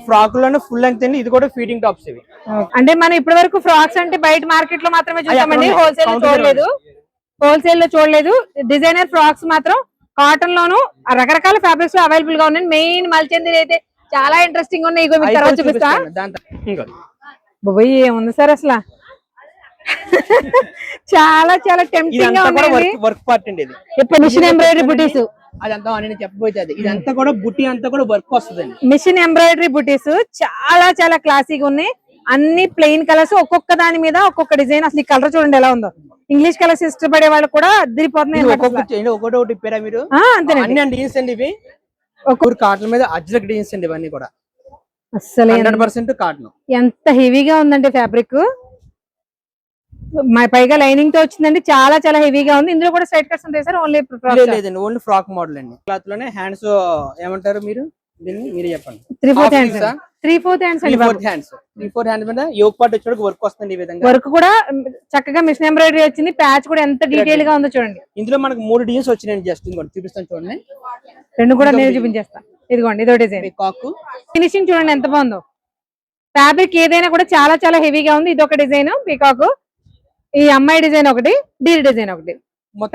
Frock లోనే full length అండి. ఇది కూడా ఫీడింగ్ టాప్స్ ఇవి. అంటే మనం ఇప్పటి వరకు ఫ్రాక్స్ అంటే బయట మార్కెట్ లో మాత్రమే చూసామండి, హోల్సేల్ లో చూడలేదు. డిజైనర్ ఫ్రాక్స్ మాత్రం కాటన్ లోను రకరకాల ఫ్యాబ్రిక్స్ లో అవైలబుల్ గా ఉన్నాయి. మెయిన్ మల్చందరి అయితే చాలా ఇంట్రెస్టింగ్ ఉన్నాయి. ఇగో మీకు తర్వాత చూపిస్తా. బాబోయ్ ఏముంది సార్ అసలు చాలా చాలా టెంప్టింగ్ గా ఉంది. వర్క్ పార్ట్ అండి ఇది. ఇప్పుడు మిషన్ ఎంబ్రాయిడరీ బుటీస్ అదంతా నేను చెప్పబోయేది. ఇదంతా కూడా బుట్టి అంతా కూడా వర్క్ వస్తుందండి. మిషన్ ఎంబ్రాయిడరీ బుటీస్ చాలా చాలా క్లాసీగా ఉన్నాయి. అన్ని ప్లెయిన్ కలర్స్, ఒక్కొక్క దాని మీద ఒక్కొక్క డిజైన్. అసలు ఈ కలర్ చూడండి ఎలా ఉందో. ఇంగ్లీష్ కలర్స్ ఇష్టపడే వాళ్ళు కూడా అదిరిపోతున్నాయి. ఒకటి ఇప్పారా మీరు? అన్ని డిజైన్స్ అండి ఇవి. ఒక్కొక్క కాటన్ మీద అజ్రక్ డిజైన్స్ అండి ఇవన్నీ కూడా. అసలు 100% కాటన్. ఎంత హెవీగా ఉందంటే ఫ్యాబ్రిక్, పైగా లైనింగ్ తో వచ్చిందండి. చాలా చాలా హెవీగా ఉంది. ఇందులో కూడా స్ట్రైట్ కట్స్ ఉంటాయి సార్? లేదండి, ఓన్లీ ఫ్రాక్ మోడల్ అండి. క్లాత్ లోనే హ్యాండ్స్ ఏమంటారు మీరు దీన్ని? మీరే చెప్పండి. 3/4 హ్యాండ్స్ మీద యోక్ పార్ట్ వచ్చేటప్పుడు వర్క్ వస్తుంది. ఈ విధంగా వర్క్ కూడా చక్కగా మిషన్ ఎంబ్రాయిడరీ వచ్చింది. ప్యాచ్ కూడా ఎంత డీటెయిల్ గా ఉందో చూడండి. ఇందులో మనకు 3 డిజైన్స్ వచ్చినాయి. జస్ట్ ఇంకోటి చూపిస్తాను చూడండి. 2 కూడా నేను చూపించేస్తాను. ఇదిగోండి, ఇదో డిజైన్. ఫినిషింగ్ చూడండి ఎంత బాగుందో. ఫ్యాబ్రిక్ ఏదైనా కూడా చాలా చాలా హెవీగా ఉంది. ఇది ఒక డిజైన్ పీకాక్, ఈ అమ్మాయి డిజైన్ ఒకటి, డీల్ డిజైన్ ఒకటి.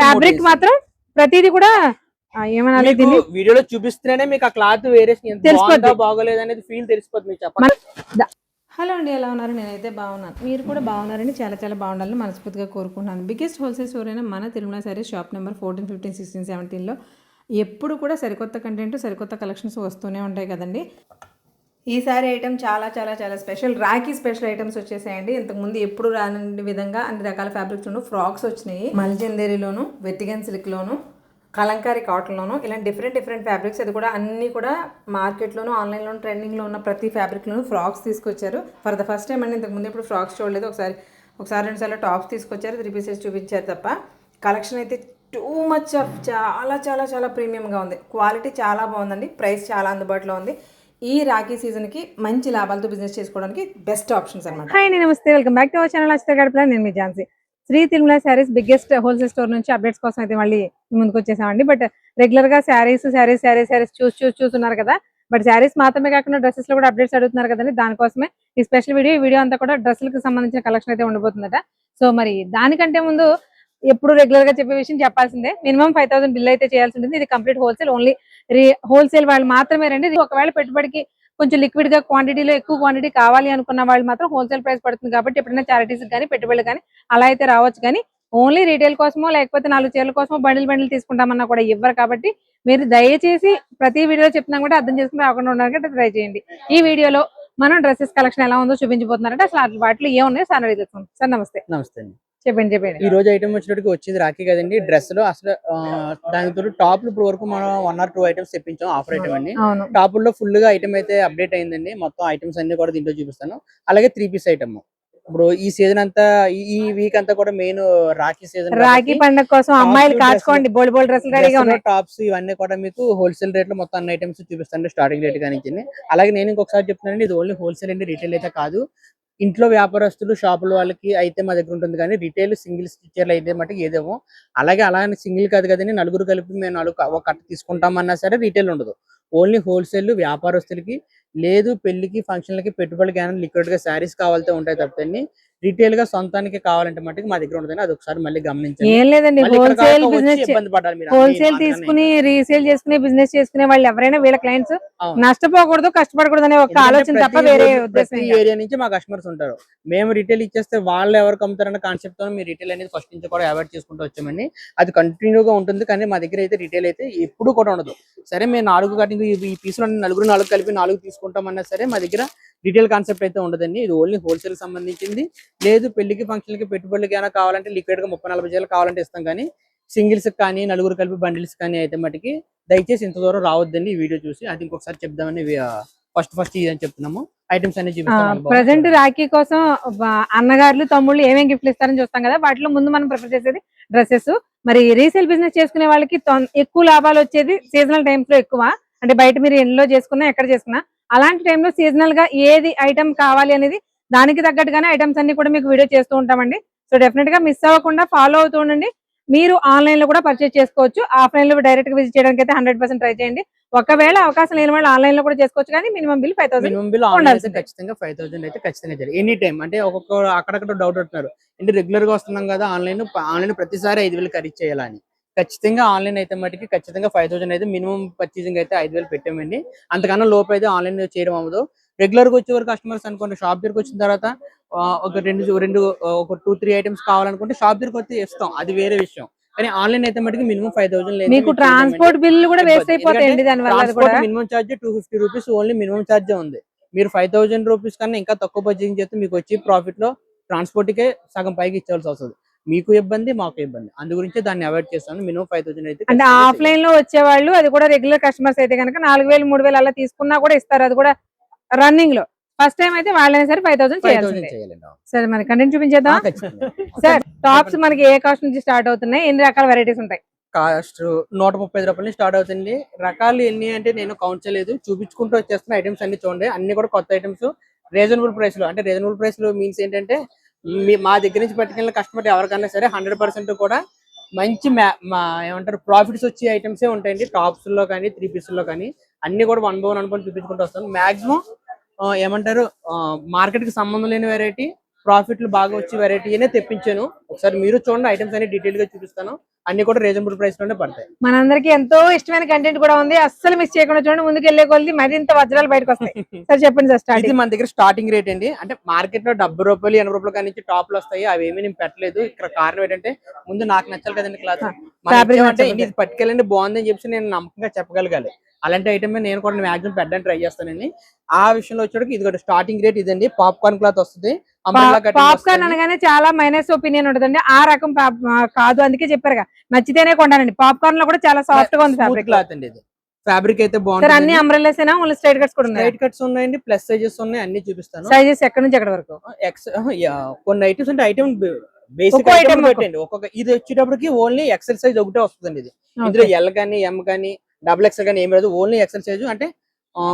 ఫ్యాబ్రిక్ మాత్రం ప్రతిదీ కూడా ఏమనాలి, వీడియోలో చూపిస్తేనే మీకు ఆ క్లాత్ వేరియేషన్ తెలిసిపోద్ది, బాగోలేదు అనేది ఫీల్ తెలిసిపోతుంది. మీకు చెప్పండి. హలో అండి, ఎలా ఉన్నారు? నేనైతే బాగున్నాను. మీరు కూడా బాగున్నారని చాలా చాలా బాగుండాలని మనస్ఫూర్తిగా కోరుకుంటున్నాను. బిగ్గెస్ట్ హోల్సేల్ స్టోర్ అయినా మన తిరుమల సారీస్ షాప్ నెంబర్ 14, 15, 16, 17లో ఎప్పుడు కూడా సరికొత్త కంటెంట్, సరికొత్త కలెక్షన్స్ వస్తూనే ఉంటాయి కదండి. ఈ సారీ ఐటమ్ చాలా చాలా చాలా స్పెషల్. రాఖీ స్పెషల్ ఐటమ్స్ వచ్చేసాయండి. ఇంతకుముందు ఎప్పుడు రాని విధంగా అన్ని రకాల ఫ్యాబ్రిక్స్ ఫ్రాక్స్ వచ్చినాయి. మల్చందేరిలోను, వెతిగన్ సిల్క్లోను, కలంకారీ కాటన్లోను, ఇలాంటి డిఫరెంట్ ఫ్యాబ్రిక్స్. అది కూడా అన్నీ కూడా మార్కెట్లోను, ఆన్లైన్లోను ట్రెండింగ్లో ఉన్న ప్రతి ఫ్యాబ్రిక్లోను ఫ్రాక్స్ తీసుకొచ్చారు. ఫర్ ద ఫస్ట్ టైం అండి. ఇంతకుముందు ఇప్పుడు ఫ్రాక్స్ చూడలేదు. ఒకసారి 2 సార్లు టాప్స్ తీసుకొచ్చారు, 3 పీసెస్ చూపించారు తప్ప. కలెక్షన్ అయితే టూ మచ్ ఆఫ్ చాలా చాలా చాలా ప్రీమియంగా ఉంది. క్వాలిటీ చాలా బాగుందండి. ప్రైస్ చాలా అందుబాటులో ఉంది. ఈ రాఖీ సీజన్ కి మంచి లాభాలతో బిజినెస్ చేసుకోవడానికి బెస్ట్ ఆప్షన్స్ అన్నమాట. హాయ్, నమస్తే, welcome back to our channel Akshara Gadapa. నేను మీ Jhansi. Sri Tirumala sarees biggest wholesale store నుంచి అప్డేట్స్ కోసం అయితే మళ్ళీ ముందుకు వచ్చేసామండి. బట్ రెగ్యులర్ గా శారీస్ చూస్తున్నారు కదా. బట్ శారీస్ మాత్రమే కాకుండా డ్రెస్సెస్ లో కూడా అప్డేట్స్ అడుగుతున్నారు కదండి. దానికోసమే ఈ స్పెషల్ వీడియో అంతా కూడా డ్రెస్సులకు సంబంధించిన కలెక్షన్ అయితే ఉండబోతుందట. సో మరి దానికంటే ముందు ఎప్పుడు రెగ్యులర్ గా చెప్పే విషయం చెప్పాల్సిందే. మినిమం 5,000 బిల్ అయితే చేయాల్సి ఉంటుంది. ఇది కంప్లీట్ హోల్సేల్, ఓన్లీ హోల్సేల్ వాళ్ళు మాత్రమే రండి. ఒకవేళ పెట్టుబడికి కొంచెం లిక్విడ్ గా క్వాంటిటీలో ఎక్కువ క్వాంటిటీ కావాలి అనుకున్న వాళ్ళు మాత్రం హోల్సేల్ ప్రైస్ పడుతుంది కాబట్టి ఎప్పుడైనా చారిటీస్ కానీ పెట్టుబడులు కానీ అలా అయితే రావచ్చు. కానీ ఓన్లీ రీటైల్ కోసమో లేకపోతే 4 చీరల కోసమో బండిల్ తీసుకుంటామన్నా కూడా ఇవ్వరు. కాబట్టి మీరు దయచేసి ప్రతి వీడియో చెప్తున్నాం కూడా అర్థం చేసుకుని రాకుండా ఉండడానికి ట్రై చేయండి. ఈ వీడియోలో మనం డ్రెస్సెస్ కలెక్షన్ ఎలా ఉందో చూపించబోతున్నారంటే అసలు వాటిలో ఏమున్నాయో సార్ అడుగుతాం. సార్ నమస్తే. నమస్తే. చెప్పండి. ఈ రోజు ఐటమ్ వచ్చేటికి వచ్చింది రాఖీ కదండి. డ్రెస్ లో అసలు దానితో టాప్ ఇప్పుడు వరకు మనం 1 or 2 ఐటమ్స్ తెప్పించాం. ఆఫర్ ఐటమ్ అండి. టాప్ లో ఫుల్ గా ఐటమ్ అయితే అప్డేట్ అయిందండి. మొత్తం ఐటమ్స్ అన్ని కూడా దీంట్లో చూపిస్తాను. అలాగే 3 పీస్ ఐటమ్. ఇప్పుడు ఈ సీజన్ అంతా, ఈ వీక్ అంతా కూడా మెయిన్ రాఖీ సీజన్. రాఖీ పండుగ కోసం అమ్మాయిలు కాచుకోండి, బోల్డ్ డ్రెస్సులు రెడీగా ఉన్నాయి. టాప్స్ ఇవన్నీ కూడా మీకు హోల్సేల్ రేట్ లో మొత్తం అన్ని ఐటమ్స్ చూపిస్తాను. స్టార్టింగ్ రేట్ కానీ. అలాగే నేను ఇంకొకసారి చెప్తున్నానండి, ఇది ఓన్లీ హోల్సేల్ అండి, రీటైల్ అయితే కాదు. ఇంట్లో వ్యాపారస్తులు, షాపుల వాళ్ళకి అయితే మా దగ్గర ఉంటుంది. కానీ రిటైల్ సింగిల్ స్టిచ్చర్లు అయితే మటుకు ఏదేమో. అలాగే సింగిల్ కాదు కదండి, నలుగురు కలిపి మేము ఒక కట్ట తీసుకుంటామన్నా సరే రీటైల్ ఉండదు. ఓన్లీ హోల్సేల్ వ్యాపారస్తులకి, లేదు పెళ్లికి ఫంక్షన్లకి పెట్టుబడికి ఏమైనా లిక్విడ్ గా శారీస్ కావాలంటే ఉంటాయి తప్పని రీటైల్ గా సొంతానికి కావాలంటే మటుకు మా దగ్గర ఉంటుంది. అది ఒకసారి మళ్ళీ గమనించండి. ఏం లేదండి, హోల్సేల్ తీసుకుని రీసేల్ చేసుకుని బిజినెస్ చేసుకునే వాళ్ళు ఎవరైనా వీళ్ళ క్లయింట్స్ నష్టపోకూడదు, కష్టపడకూడదు అనే ఒక ఆలోచన తప్ప వేరే ఉద్దేశం. ఈ ఏరియా నుంచి మా కస్టమర్స్ ఉంటారు. మేము రిటైల్ ఇచ్చేస్తే వాళ్ళు ఎవరికి అమ్ముతారన్న కాన్సెప్ట్ తో మీ రిటైల్ అనేది ఫస్ట్ నుంచి కూడా అవాయిడ్ చేసుకుంటూ వచ్చామండి. అది కంటిన్యూగా ఉంటుంది. కానీ మా దగ్గర అయితే రిటైల్ అయితే ఎప్పుడు కూడా ఉండదు. సరే మేము 4 కటింగ్ ఈ పీసులు నలుగురు 4 కలిపి 4 తీసుకుంటామన్నా సరే మా దగ్గర రిటైల్ కాన్సెప్ట్ అయితే ఉండదండి. ఇది ఓన్లీ హోల్సేల్ సంబంధించింది. లేదు పెళ్లికి ఫంక్షన్లకి పెట్టుబడులకి ఏమైనా కావాలంటే లిక్విడ్ గా 30-40 చీరలు కావాలంటే ఇస్తాం. కానీ సింగిల్స్ కానీ నలుగురు కలిపి బండిల్స్ కానీ అయితే మటుకి దయచేసి ఇంత దూరం రావద్దండి. ఈ వీడియో చూసి అది ఇంకొకసారి చెప్దామని ఫస్ట్ ఇదని చెప్తున్నాము. ఐటమ్స్ అన్ని ప్రెసెంట్ రాఖీ కోసం అన్నగారులు తమ్ముళ్ళు ఏమేమి గిఫ్ట్లు ఇస్తారని చూస్తాం కదా. వాటిలో ముందు మనం ప్రిఫర్ చేసేది డ్రెస్సెస్. మరి రీసేల్ బిజినెస్ చేసుకునే వాళ్ళకి ఎక్కువ లాభాలు వచ్చేది సీజనల్ టైమ్స్ లో ఎక్కువ. అంటే బయట మీరు ఎన్నో చేసుకున్నా ఎక్కడ చేసుకున్నా అలాంటి టైంలో సీజనల్ గా ఏది ఐటమ్ కావాలి అనేది దానికి తగ్గట్టుగానే ఐటమ్స్ అన్ని కూడా మీకు వీడియో చేస్తూ ఉంటామండి. సో డెఫినెట్ గా మిస్ అవ్వకుండా ఫాలో అవుతూ ఉండండి. మీరు ఆన్లైన్ లో కూడా పర్చేస్ చేసుకోవచ్చు. ఆఫ్లైన్ లో డైరెక్ట్ గా విజిట్ చేయడానికి అయితే 100% ట్రై చేయండి. ఒకవేళ అవకాశం లేని వాళ్ళు ఆన్లైన్ లో కూడా చేసుకోవచ్చు, కానీ minimum bill 5,000 minimum bill online అయితే ఉండాల్సిందే. ఖచ్చితంగా 5,000 అయితే ఖచ్చితంగా చేయాలి ఎనీ టైం. అంటే ఒక్కొక్క అక్కడక్కడ డౌట్ ఉంటున్నారు, అంటే రెగ్యులర్ గా వస్తున్నాం కదా ఆన్లైన్ ప్రతిసారి 5,000 ఖరీదు చేయాలని. ఖచ్చితంగా ఆన్లైన్ అయితే మటుకి ఖచ్చితంగా 5,000 అయితే మినిమం పర్చేసింగ్ అయితే 5,000 పెట్టామండి. అంతకన్నా లోపు అయితే ఆన్లైన్ చేయడం అవ్వదు. రెగ్యులర్ గా వచ్చే కస్టమర్స్ అనుకోండి, షాప్ దగ్గరకు వచ్చిన తర్వాత ఒక ఒక 2-3 ఐటమ్స్ కావాలనుకుంటే షాప్ దగ్గరకు వచ్చి ఇస్తాం, అది వేరే విషయం. కానీ ఆన్లైన్ అయితే మటుకు మినిమం 5,000 మీకు ట్రాన్స్పోర్ట్ బిల్లు కూడా వేస్ట్ అయిపోతాయండి దాని వల్ల. అది కూడా minimum charge 250 rupees only minimum charge ఉంది. మీరు 5,000 రూపీస్ కన్నా ఇంకా తక్కువ బడ్జెట్ చేస్తే మీకు వచ్చి ప్రాఫిట్ లో ట్రాన్స్పోర్ట్ కే సగం పైకి ఇచ్చాల్సి వస్తుంది. మీకు ఇబ్బంది, మాకు ఇబ్బంది. అందు గురించి దాన్ని అవాయిడ్ చేస్తాను. మినిమం 5,000 అయితే అంటే ఆఫ్లైన్ లో వచ్చేవాళ్ళు, అది కూడా రెగ్యులర్ కస్టమర్స్ అయితే కనుక 4,000 3,000 అలా తీసుకున్నా కూడా ఇస్తారు. అది కూడా రన్నింగ్ లో ఫస్ట్ టైం అయితే వాళ్ళైనా సరే 5,000 చేయాలి. సరే మరి కంటెంట్ చూపించేద్దాం సార్. టాప్స్ మనకి ఏ కాస్ట్ నుంచి స్టార్ట్ అవుతున్నాయి, ఎన్ని రకాల వెరైటీస్ ఉంటాయి? కాస్ట్ 135 రూపాయల నుంచి స్టార్ట్ అవుతుంది. రకాలు ఎన్ని అంటే నేను కౌంట్ చేయలేదు, చూపించుకుంటూ వచ్చేస్తున్న ఐటమ్స్ అన్ని చూడండి. అన్ని కూడా కొత్త ఐటమ్స్ రీజనబుల్ ప్రైస్ లో. అంటే రీజనబుల్ ప్రైస్ లో మీన్స్ ఏంటంటే మా దగ్గర నుంచి పట్టుకెళ్ళిన కస్టమర్ ఎవరికైనా సరే 100% కూడా మంచి ఏమంటారు ప్రాఫిట్స్ వచ్చే ఐటమ్సే ఉంటాయండి. టాప్స్ లో కానీ 3 పీస్ లో కానీ అన్ని కూడా 1 by 1 చూపించుకుంటూ వస్తాను. మాక్సిమం ఏమంటారు మార్కెట్ కి సంబంధం లేని వెరైటీ, ప్రాఫిట్లు బాగా వచ్చే వెరైటీ అనే తెప్పించాను. ఒకసారి మీరు చూడండి, ఐటమ్స్ అన్ని డీటెయిల్ గా చూపిస్తాను. అన్ని కూడా రీజనబుల్ ప్రైస్ లోనే పడతాయి. మనందరికి ఎంతో ఇష్టమైన కంటెంట్ కూడా ఉంది, అస్సలు మిస్ చేయకుండా చూడండి. ముందుకు వెళ్ళే కొద్ది మరింత వజ్రాలు బయటకు వస్తాయి. సార్ చెప్పండి సార్. ఇది స్టార్టింగ్ మన దగ్గర స్టార్టింగ్ రేట్ అండి. అంటే మార్కెట్ లో 70 రూపాయలు 80 రూపాయల కానీ టాప్లు వస్తాయి. అవి ఏమీ నేను పెట్టలేదు. ఇక్కడ కారణం ఏంటంటే ముందు నాకు నచ్చాలి కదండి క్లాత్. అంటే ఇది పట్టుకెళ్ళండి బాగుంది అని చెప్పి నేను నమ్మకంగా చెప్పగలగాలి. అలాంటి ఐటమ్ నేను కూడా మాక్సిమం పెట్టడానికి ట్రై చేస్తానండి. ఆ విషయంలో వచ్చేటికి ఇది స్టార్టింగ్ రేట్ ఇదండి. పాప్కార్న్ క్లాత్ వస్తుంది. పాప్కార్న్ అనగానే చాలా మైనస్ ఒపీనియన్ ఉంటుందండి. ఆ రకం కాదు, అందుకే చెప్పారుగా నచ్చితేనే కొంటానండి. పాప్కార్న్ లో కూడా చాలా సాఫ్ట్ గా ఉంది ఫ్యాబ్రిక్ క్లాత్ అండి. ఇది ఫ్యాబ్రిక్ అయితే బాగుంది. అన్ని అంబ్రెల్లాస్ అయినా ఓన్లీ స్ట్రైట్ కట్స్ కూడా ఉన్నాయి? స్ట్రైట్ కట్స్ ఉన్నాయండి, ప్లస్ సైజెస్ ఉన్నాయి, అన్ని చూపిస్తాను. సైజెస్ ఎక్కడ నుంచి ఎక్కడ వరకు? కొన్ని ఐటమ్స్ అంటే ఐటమ్ బేసిక్ ఐటమ్ పెట్టండి. ఒక్కొక్క ఇది వచ్చేటప్పటికి ఓన్లీ ఎక్సెల్ సైజ్ ఒకటే వస్తుందండి. ఇది ఇందులో ఎల్ కానీ ఎం కానీ డబుల్ ఎక్సెల్ కానీ ఏం రాదు, ఓన్లీ ఎక్సెల్ సైజ్. అంటే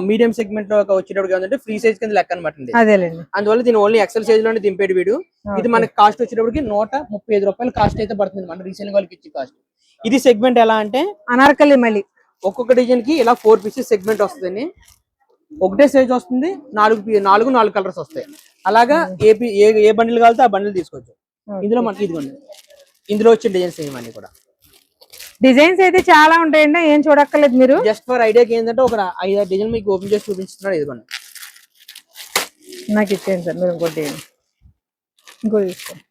మీడియం సెగ్మెంట్ లో వచ్చేటప్పుడు ఏంటంటే ఫ్రీ సైజ్ కింద లెక్క అనమాట. అందువల్ల దీని ఓన్లీ ఎక్సెల్ సైజ్ లోనే దింపేడు వీడు. ఇది మనకి కాస్ట్ వచ్చేటప్పటికి 135 రూపాయలు కాస్ట్ అయితే పడుతుంది మన రీసేలింగ్ వాళ్ళకి ఇచ్చే కాస్ట్. ఇది సెగ్మెంట్ ఎలా అంటే అనార్కలి, మళ్ళీ ఒక్కొక్క డిజైన్ కి ఇలా 4 పీసెస్ సెగ్మెంట్ వస్తుంది. ఒకటే సైజ్ వస్తుంది, 4 కలర్స్ వస్తాయి. అలాగా ఏ బండిల్ కావాలితే ఆ బండిల్ తీసుకోవచ్చు. ఇందులో మనకి ఇదిగోండి, ఇందులో వచ్చే డిజైన్స్ ఏమని కూడా డిజైన్స్ అయితే చాలా ఉంటాయండి, ఏం చూడక్కర్లేదు మీరు. జస్ట్ ఫర్ ఐడియాకి ఏంటంటే ఒక 5-6 డిజైన్ మీకు ఓపెన్ చేసి చూపించుతున్నాడు. ఇదిగోండి, నాకు ఇచ్చేయండి సార్. మీరు ఇంకోటి తీసుకోండి.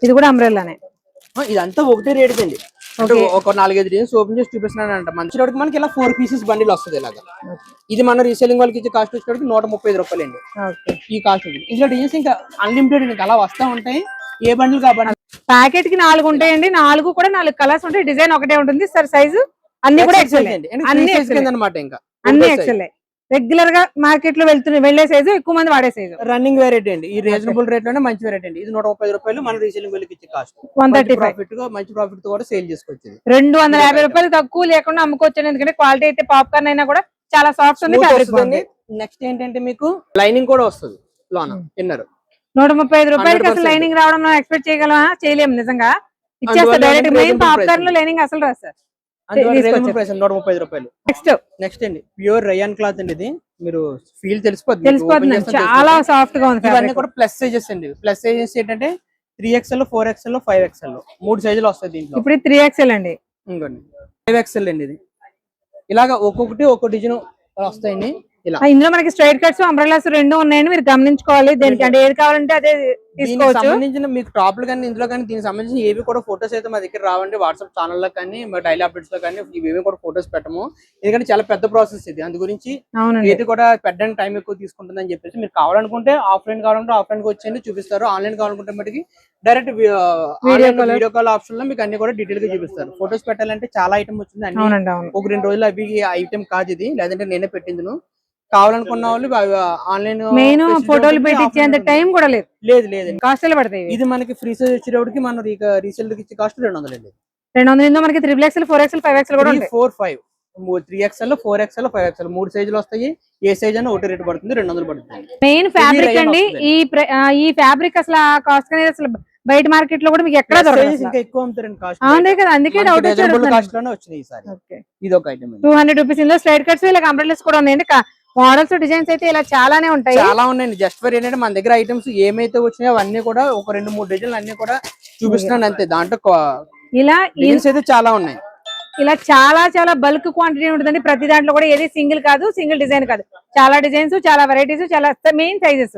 ఇది కూడా అంబ్రెల్లానే. ఇదంతా ఒకటే రేట్ అండి. ఒక 4-5 డిజైన్స్ ఓపెన్ చేసి చూపిస్తున్నాను అంట. మంచి రోడ్కి మనకి ఇలా 4 పీసెస్ బండిల్ వస్తుంది. ఇలాగా ఇది మన రీసేలింగ్ వాళ్ళకి ఇచ్చే కాస్ట్ వచ్చేటప్పుడు 135 రూపాయలు అండి ఈ కాస్ట్. ఇందులో డిజైన్స్ ఇంకా అన్లిమిటెడ్ ఇంకా అలా వస్తా ఉంటాయి. ఏ బండిల్ కాబట్టి ప్యాకెట్ కి 4 ఉంటాయండి. 4 కూడా 4 కలర్స్ ఉంటాయి. డిజైన్ ఒకటే ఉంటుంది సార్. సైజు అన్ని కూడా ఎక్సెల్ అండి, అనమాట. ఇంకా అన్ని ఎక్సెల్. రెగ్యులర్ గా మార్కెట్ లో వెళ్లే సైజు, ఎక్కువ మంది వాడే సైజు. రన్నింగ్ వెరైటీ అండి. ఈ రీజనబుల్ రేట్ లోనే మంచి వెరైటీ అండి. ఇది 130 రూపాయలు మన రీసేలింగ్ వాళ్ళకి ఇచ్చే కాస్ట్. 135 మంచి ప్రాఫిట్ తో కూడా సేల్ చేసుకోవచ్చు. 250 రూపాయలు తక్కువ లేకుండా అమ్ముకోవచ్చు. ఎందుకంటే క్వాలిటీ అయితే పాప్కార్న్ అయినా కూడా చాలా సాఫ్ట్ ఉంది. నెక్స్ట్ ఏంటంటే మీకు లైనింగ్ కూడా వస్తుంది లోన ఇన్నర్. 135 రూపాయలకి అసలు లైనింగ్ రావడం మనం ఎక్స్పెక్ట్ చేయగలమా? చేయలేము నిజంగా. ఇచ్చేస్తారు డైరెక్ట్. మెయిన్ పాప్కార్న్ లో లైనింగ్ అసలు రాదు సార్. 130 రూపాయలు. నెక్స్ట్ అండి ప్యూర్ రయాన్ క్లాత్ అండి. ఇది మీరు ఫీల్ తెలిసిపోతుంది, చాలా సాఫ్ట్ గా ఉంది. ఇవన్నీ కూడా ప్లస్ సైజెస్ అండి. ప్లస్ సైజెస్ ఏంటంటే 3XL, 4XL, 5XL 3 సైజులు వస్తాయి దీంట్లో. ఇప్పుడు 3XL అండి. ఇంకోండి 5XL అండి. ఇది ఇలాగా ఒక్కొక్కటి ఒక్కొక్క డిజైన్ వస్తాయండి. ఇందులో మనకి స్ట్రైట్ కట్స్, అంబ్రెల్లాస్ 2 ఉన్నాయండి. మీరు గమనించుకోవాలి. దేనికి అంటే ఏది కావాలంటే అదే తీసుకోవచ్చు. సంబంధించిన మీకు టాప్లు కానీ ఇందులో కానీ దీనికి సంబంధించిన ఏవి కూడా ఫోటోస్ అయితే మా దగ్గర రావండి. వాట్సాప్ ఛానల్లో కానీ డైలీ అప్డేట్స్ లో కానీ ఇవేమి కూడా ఫోటోస్ పెట్టము. ఎందుకంటే చాలా పెద్ద ప్రాసెస్ ఇది. అందు గురించి ఏది కూడా పెట్టడానికి టైం ఎక్కువ తీసుకుంటుంది అని చెప్పేసి మీరు కావాలనుకుంటే ఆఫ్లైన్ కావాలంటే ఆఫ్లైన్ కి వచ్చి చూపిస్తారు. ఆన్లైన్ కావాలనుకుంటే మటుకి డైరెక్ట్ వీడియో కాల్ ఆప్షన్ లో మీకు అన్ని కూడా డీటెయిల్ గా చూపిస్తారు. ఫోటోస్ పెట్టాలంటే చాలా ఐటమ్ వచ్చింది. ఒక 2 రోజులు అవి ఐటమ్ కాదు ఇది, లేదంటే నేనే పెట్టింది. కావాలనుకున్న వాళ్ళు ఆన్లైన్ మెయిన్ ఫోటోలు పెట్టి ఇచ్చేంత టైం కూడా లేదు. లేదు కాస్ట్ పడతాయి. ఇది మనకి ఫ్రీ సైజ్ వచ్చేటప్పటికి మనం రీసేల్ ఇచ్చే కాస్ట్ 200 అండి. 200 మనకి 3XL, 4XL, 5XL కూడా 4-5 3XL 4XL 5XL 3 సైజులు వస్తాయి. ఏ సైజ్ అయినా ఒకటి రేట్ పడుతుంది, 200 పడుతుంది. మెయిన్ ఫ్యాబ్రిక్ అండి. ఈ ఫ్యాబ్రిక్ అసలు కాస్ట్ అనేది అసలు బయట మార్కెట్ లో కూడా మీకు ఎక్కడ దొరకదు. ఇంకా ఎక్కువ అమ్ముతారండి కాస్ట్. అవునే కదా, అందుకే డౌట్ వచ్చింది. కాస్ట్ లోనే వచ్చింది ఈసారి. ఇది ఒక ఐటమ్ 200 రూపీస్. ఇందులో స్ట్రైట్ కట్స్ ఇలా అంబ్రెల్లాస్ కూడా ఉన్నాయండి. మోడల్స్ డిజైన్స్ అయితే ఇలా చాలానే ఉంటాయి. చాలా ఉన్నాయండి. జస్ట్ ఫర్ ఏంటంటే మన దగ్గర ఐటమ్స్ ఏమైతే వచ్చినాయో అవన్నీ కూడా ఒక 2-3 డిజైన్లు అన్ని కూడా చూపిస్తున్నాను అంతే. దాంట్లో ఇలా డిజైన్స్ అయితే చాలా ఉన్నాయి. ఇలా చాలా చాలా బల్క్ క్వాంటిటీ ఉంటుందండి. ప్రతి దాంట్లో కూడా ఏది సింగిల్ కాదు, సింగిల్ డిజైన్ కాదు, చాలా డిజైన్స్, చాలా వెరైటీస్, చాలా మెయిన్ సైజెస్.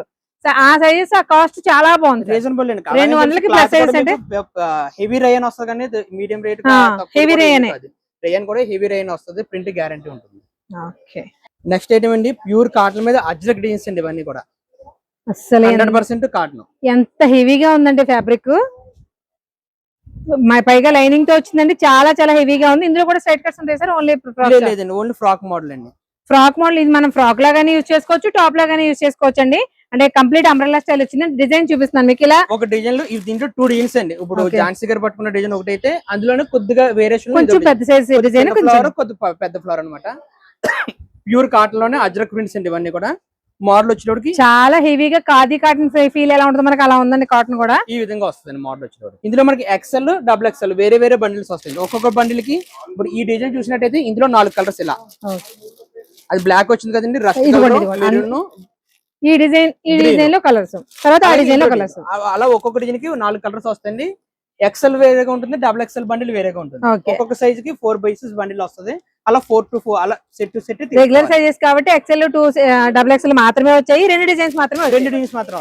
ఆ సైజెస్, ఆ కాస్ట్ చాలా బాగుంది, రీజనబుల్ అండి. 200కి ప్లస్ సైజెస్ అంటే హెవీ రేయన్ వస్తుంది కానీ medium rate heavy rayon. Rayon కూడా హెవీ రేయన్ వస్తుంది, ప్రింట్ గ్యారంటీ ఉంటుంది. ఓకే. నెక్స్ట్ ఐటమ్ అండి, ప్యూర్ కాటన్ మీద అజ్రక్ డిజైన్స్ అండి. ఇవన్నీ కూడా అసలు 100% కాటన్. ఎంత హెవీగా ఉందండి ఫ్యాబ్రిక్. పైగా లైనింగ్ తో వచ్చిందండి, చాలా చాలా హెవీగా ఉంది. ఇందులో కూడా స్ట్రైట్ కట్స్ ఉంటాయి సార్? ఓన్లీ లేదండి, ఓన్లీ ఫ్రాక్ మోడల్ అండి. Frock model. ఇది మనం ఫ్రాక్ లాగానే యూజ్ చేసుకోవచ్చు, టాప్ లాగానే యూజ్ చేసుకోవచ్చు అండి. అంటే కంప్లీట్ అంబ్రెల్లా స్టైల్ వచ్చింది. డిజైన్ చూపిస్తున్నాను మీకు. ఇలా ఒక డిజైన్ లో దీంట్లో 2 డిజైన్స్ అండి. ఇప్పుడు ఝాన్సీ గారు పట్టుకున్న డిజైన్ ఒకటి అయితే అందులోనే కొద్దిగా వేరియేషన్, కొంచెం పెద్ద సైజ్ డిజైన్, కొద్దిగా పెద్ద ఫ్లవర్ అన్నమాట. ప్యూర్ కాటన్ లోనే అజ్రక్ ప్రింట్స్ అండి. ఇవన్నీ కూడా మోడల్ వచ్చేటోడికి చాలా హెవీగా ఖాదీ కాటన్ ఫీల్ ఎలా ఉంటుంది మనకి, అలా ఉందండి కాటన్ కూడా. ఈ విధంగా వస్తుంది మోడల్ వచ్చేటోడు. ఇందులో మనకి XL, XXL వేరే వేరే బండిల్స్ వస్తాయి. ఒక్కొక్క బండిల్ కి ఇప్పుడు ఈ డిజైన్ చూసినట్టయితే ఇందులో 4 కలర్స్. ఇలా అది బ్లాక్ వచ్చింది కదండి, రస్ట్ ఈ డిజైన్ లో కలర్స్, తర్వాత ఆ డిజైన్ లో కలర్స్, అలా ఒక్కొక్క డిజైన్ కి 4 కలర్స్ వస్తాయండి. XL వేరేగా ఉంటుంది, XXL బండిల్ వేరేగా ఉంటుంది. ఒక్కొక్క సైజ్ కి 4 by 6 బండిల్ వస్తుంది. అలా 4 to 4 అలా set to set regular sizes కాబట్టి XL to XXL మాత్రమే వచ్చాయి. 2 డిజైన్స్ మాత్రమే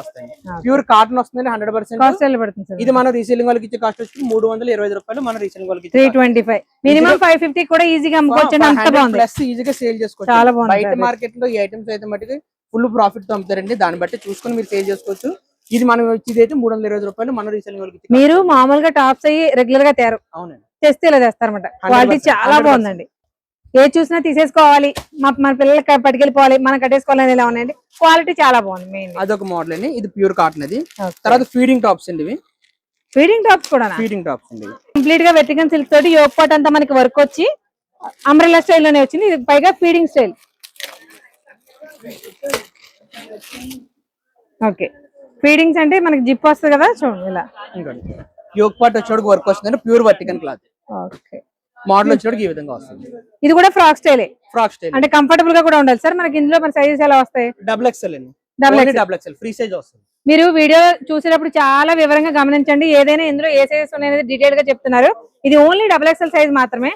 వస్తాయి. ప్యూర్ కాటన్ వస్తుంది, 100% కాస్ట్ పడుతుంది. ఇది మనం రీసేలింగ్ వాళ్ళకి ఇచ్చే కాస్ట్ వచ్చి 320 రూపాయలు. మన రీసేలింగ్ వాళ్ళకి 325, మినిమం 550 కూడా ఈజీగా అమ్ముకోవచ్చు. అంత బాగుంది, ప్లస్ ఈజీగా సేల్ చేసుకోవచ్చు. చాలా బాగుంది. బయట మార్కెట్ లో ఈ ఐటమ్స్ అయితే మటుకు ఫుల్ ప్రాఫిట్ తో అమ్ముతారండి. దాన్ని బట్టి చూసుకొని మీరు సేల్ చేసుకోవచ్చు. ఇది మనం వచ్చేది అయితే 320 రూపాయలు. మన రీసేలింగ్ వాళ్ళకి మీరు మామూలుగా టాప్స్ అయ్యి రెగ్యులర్ గా తయారు అవునండి తెస్తే ఇలా తెస్తారన్నమాట. క్వాలిటీ చాలా బాగుందండి. ఏ చూసినా తీసేసుకోవాలి, మన పిల్లలకి పట్టుకెళ్ళిపోవాలి, మనం కట్టేసుకోవాలని ఇలా ఉన్నాయండి. క్వాలిటీ చాలా బాగుంది. మెయిన్ అదొక మోడల్ అండి. ఇది ప్యూర్ కాటన్. అది తర్వాత ఫీడింగ్ టాప్స్ అండి. ఇవి ఫీడింగ్ టాప్స్ కూడా అండి. కంప్లీట్ గా వెట్టికన్ సిల్క్ తోటి యోగ్ పాట్ అంతా మనకి వర్క్ వచ్చి అంబ్రెల్లా స్టైల్ లోనే వచ్చింది. ఇది పైగా ఫీడింగ్ స్టైల్. ఓకే. ఫీడింగ్స్ అంటే మనకి జిప్ వస్తుంది కదా, చూడండి ఇలా యోగ్ పాట్ వచ్చేటికి వర్క్ వస్తుంది. Pure vertical cloth. Okay. Model వచ్చేటికి ఈ విధంగా వస్తుంది. ఇది కూడా ఫ్రాక్ స్టైల్ అంటే కంఫర్టబుల్ గా కూడా ఉండాలి సార్. మనకి ఇందులో మన సైజెస్ ఎలా వస్తాయి? XXL అండి. XXL ఫ్రీ సైజ్ వస్తుంది. మీరు వీడియో చూసేటప్పుడు చాలా వివరంగా గమనించండి. ఏదైనా ఇందులో ఏ సైజెస్ ఉన్నాయనేది డీటెయిల్ గా చెప్తున్నారు. ఇది ఓన్లీ XXL సైజ్ మాత్రమే.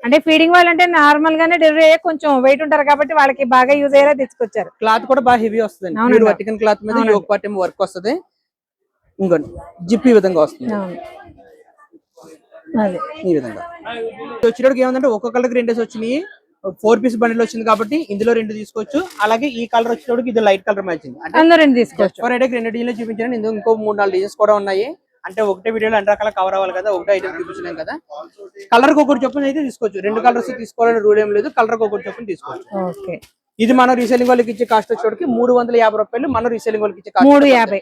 అంటే ఫీడింగ్ వాళ్ళంటే నార్మల్ గానే డెలివరీ అయ్యే కొంచెం వెయిట్ ఉంటారు కాబట్టి వాళ్ళకి బాగా యూజ్ అయ్యేలా తీసుకొచ్చారు. క్లాత్ కూడా బాగా హెవీ వస్తుంది. ప్యూర్ వర్టికల్ క్లాత్ మీద యోగ్ పార్ట్ ఏమో వర్క్ వస్తుంది. ఇంకోండి జిప్ ఈ విధంగా వస్తుంది. ఈ విధంగా వచ్చేటప్పుడు ఏమంటే ఒక్కొక్క కలర్ 2 వచ్చినాయి. 4 పీస్ బండిల్ వచ్చింది కాబట్టి ఇందులో 2 తీసుకోవచ్చు. అలాగే ఈ కలర్ వచ్చేటప్పుడు ఇది లైట్ కలర్ మ్యాచింగ్. అంటే 2 తీసుకోవచ్చు. 2 డిజైన్లు చూపించాను. ఇంకో 3-4 డిజైన్స్ కూడా ఉన్నాయి. అంటే ఒకటే వీడియోలో అన్ని రకాల కవర్ అవ్వాలి కదా, ఒకటే ఐటమ్ చూపించలేం కదా. కలర్ ఒకటి చొప్పున అయితే తీసుకోవచ్చు. 2 కలర్స్ తీసుకోవాలని రూల్ ఏం లేదు. కలర్ ఒకటి చొప్పున తీసుకోవచ్చు. ఇది మన రీసేలింగ్ వాళ్ళకి ఇచ్చే కాస్ట్ వచ్చేటికి 350 రూపాయలు. మన రీసేలింగ్ వాళ్ళకి ఇచ్చే కాస్ట్ 350.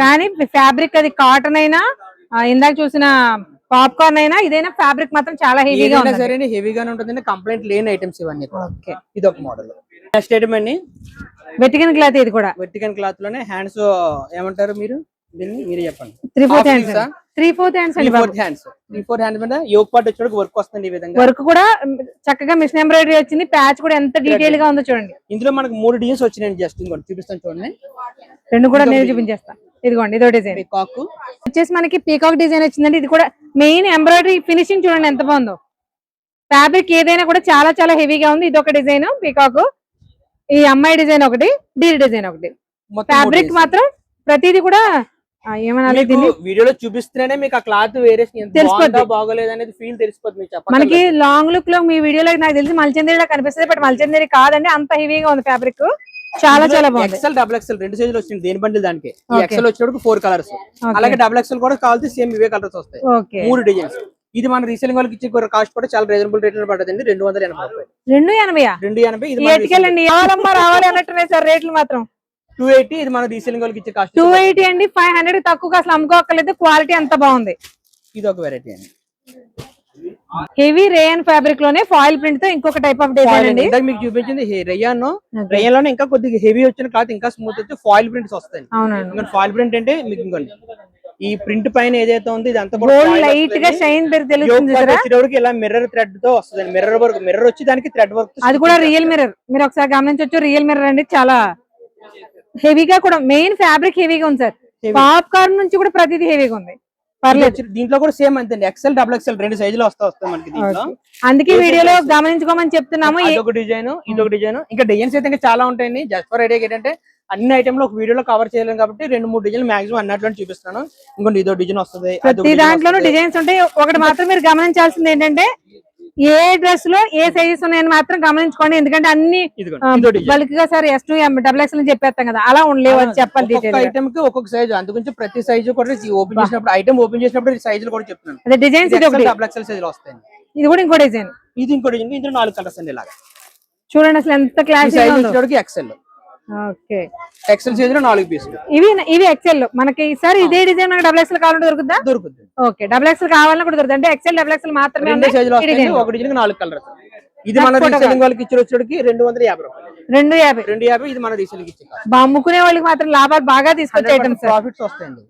కానీ ఫ్యాబ్రిక్ అది కాటన్ అయినా, ఇందాక చూసిన పాప్కార్న్ అయినా, ఇదైనా ఫ్యాబ్రిక్ మాత్రం చాలా హెవీగా ఉంది. సరే హెవీగానే ఉంటుంది. కంప్లైంట్ లేని ఐటమ్స్ ఇవన్నీ. ఇది ఒక మోడల్. నెక్స్ట్ ఐటమ్ అండి, వెట్టికన్ క్లాత్. ఇది కూడా వెట్టికన్ క్లాత్ లోనే హ్యాండ్స్ ఏమంటారు మీరు దీన్ని? మీరే చెప్పండి. 3/4 హ్యాండ్స్. 3/4 హ్యాండ్స్ అండి. 3/4 హ్యాండ్స్ మీద యోగ్ పార్ట్ వచ్చేటప్పుడు వర్క్ వస్తుంది. ఈ విధంగా వర్క్ కూడా చక్కగా మిషన్ ఎంబ్రాయిడరీ వచ్చింది. ప్యాచ్ కూడా ఎంత డీటెయిల్ గా ఉందో చూడండి. ఇందులో మనకు 3 డిజైన్స్ వచ్చినాయి. జస్ట్ ఇంకోటి చూపిస్తాను చూడండి. 2 కూడా నేను చూపించేస్తాను. ఇదిగోండి, ఇదో డిజైన్ పీకాక్ వచ్చేసి మనకి పీకాక్ డిజైన్ వచ్చిందండి. ఇది కూడా మెయిన్ ఎంబ్రాయిడరీ ఫినిషింగ్ చూడండి ఎంత బాగుందో. ఫ్యాబ్రిక్ ఏదైనా కూడా చాలా చాలా హెవీగా ఉంది. ఇది ఒక డిజైన్ పీకాక్. ఈ అమ్మాయి డిజైన్ ఒకటి, డీల్ డిజైన్ ఒకటి. ఫ్యాబ్రిక్ మాత్రం ప్రతిదీ కూడా ఏమనాలి, వీడియోలో చూపిస్తేనే మీకు ఆ క్లాత్ వేరియేషన్ బాగోలేదు అనేది ఫీల్ తెలిసిపోతుంది. మనకి లాంగ్ లుక్ లో మీ వీడియోలో నాకు తెలిసి మల్చందేరి కనిపిస్తుంది, బట్ మల్చందేరి కాదండి. అంత హెవీగా ఉంది ఫ్యాబ్రిక్. చాలా చాలా బాగుంది. XL, XXL 2 సైజులు వచ్చింది. దేని బండిల్ దానికి. XL వచ్చేటప్పుడు 4 కలర్స్. అలాగే XXL కూడా కావాల్సి సేమ్ ఇవే కలర్స్ వస్తాయి. 3 డిజైన్స్. ఇది మన రీసేలింగ్ వాళ్ళకి ఇచ్చే కాస్ట్ కూడా చాలా రీజనబుల్ రేట్ లో పడుతుంది. 280 రూపాయలు. 280. ఇది ఎట్టుకెళ్ళండి, ఎవరమ్మా రావాలి అన్నట్టున్నాయి సార్ రేట్లు మాత్రం. 280. ఇది మన రీసేలింగ్ వాళ్ళకి ఇచ్చే కాస్ట్ 280 అండి. 500 తక్కువ అసలు అమ్ముకోక్కర్లేదు. క్వాలిటీ అంత బాగుంది. ఇది ఒక వెరైటీ అండి. హెవీ రేయన్ ఫ్యాబ్రిక్ లోనే ఫాయిల్ ప్రింట్ తో ఇంకొక టైప్ ఆఫ్ డిజైన్ అండి. ఇందాక మీకు చూపించింది రేయాన్. రేయాన్ లోనే ఇంకా కొద్దిగా హెవీ వచ్చిన క్లాత్ ఇంకా స్మూత్ వచ్చి ఫాయిల్ ప్రింట్స్ వస్తాయి. అవునండి. ఫాయిల్ ప్రింట్ అంటే మీకు ఇంకోండి ఈ ప్రింట్ పైన ఏదైతే ఉంది ఇదంతా గోల్డ్ లైట్ గా షైన్ తెలుస్తుంది. ఇలా మిర్రర్ థ్రెడ్ తో వస్తుంది. మిర్రర్ వర్క్, మిర్రర్ వచ్చి దానికి థ్రెడ్ వర్క్. అది కూడా రియల్ మిర్రర్. మీరు ఒకసారి గమనించవచ్చు, రియల్ మిర్రర్ అండి. చాలా హెవీగా కూడా, మెయిన్ ఫ్యాబ్రిక్ హెవీగా ఉంది సార్. పాప్కార్న్ నుంచి కూడా ప్రతిదీ హెవీగా ఉంది. పర్లేదు. దీంట్లో కూడా సేమ్ అంతే, ఎక్సెల్ డబుల్ ఎక్సెల్ రెండు సైజులు వస్తాయి మనకి దీంట్లో. అందుకే వీడియోలో గమనించుకోమని చెప్తున్నాము. ఇదొక డిజైన్, ఇదొక డిజైన్. ఇంకా డిజైన్స్ అయితే ఇంకా చాలా ఉంటాయండి. జస్ట్ ఫర్ ఐడియా ఏంటంటే అన్ని ఐటమ్ లో ఒక వీడియోలో కవర్ చేయలేం కాబట్టి 2-3 డిజైన్లు మాక్సిమం అన్నట్లో చూపిస్తాను. ఇంకోటి ఇదో డిజైన్ వస్తుంది. ప్రతి దాంట్లోనూ డిజైన్స్ ఉంటాయి. ఒకటి మాత్రం మీరు గమనించాల్సింది ఏంటంటే ఏ డ్రెస్ లో ఏ సైజెస్ ఉన్నాయని మాత్రం గమనించుకోండి. ఎందుకంటే అన్ని బల్క్ గా సార్ S2 XXL అని చెప్పేస్తాం కదా, అలా ఉండలేవు అని చెప్పాలి. ఐటమ్ కి ఒక్కొక్క సైజ్, అందుగురించి ప్రతి సైజు కూడా ఓపెన్ చేసినప్పుడు ఐటమ్ ఓపెన్ చేసినప్పుడు సైజులు కూడా చెప్తున్నాను. అదే డిజైన్స్ డబుల్ ఎక్సెల్ సైజులు వస్తాయి. ఇది కూడా ఇంకో డిజైన్. ఇది ఇంకో డిజైన్. ఇందులో 4 కలర్స్ అండి. ఇలాగా చూడండి అసలు ఎంత class. XL. Okay, XL size లో 4 పీసులు. ఇవి ఎక్సెల్ మనకి సార్. ఇదే డిజైన్ మనకి డబుల్ ఎక్సెల్ కావాలంటే దొరుకుతుందా? దొరుకుతుంది. ఓకే, డబుల్ ఎక్సెల్ కావాలన్నా కూడా దొరుకుతుంది. అంటే ఎక్సెల్ డబుల్ ఎక్సెల్ మాత్రమే రెండు సైజులు వస్తాయి. ఒక డిజైన్ 4 కలర్స్. ఇది మన రీసెల్లింగ్ వాళ్ళకి వచ్చేటికి 250 రూపాయలు. 250. ఇది మన రీసెల్లింగ్ ఇచ్చే. అమ్ముకునే వాళ్ళకి మాత్రం లాభాలు బాగా తీసుకొచ్చే ఐటమ్స్, ప్రాఫిట్స్ వస్తాయండి.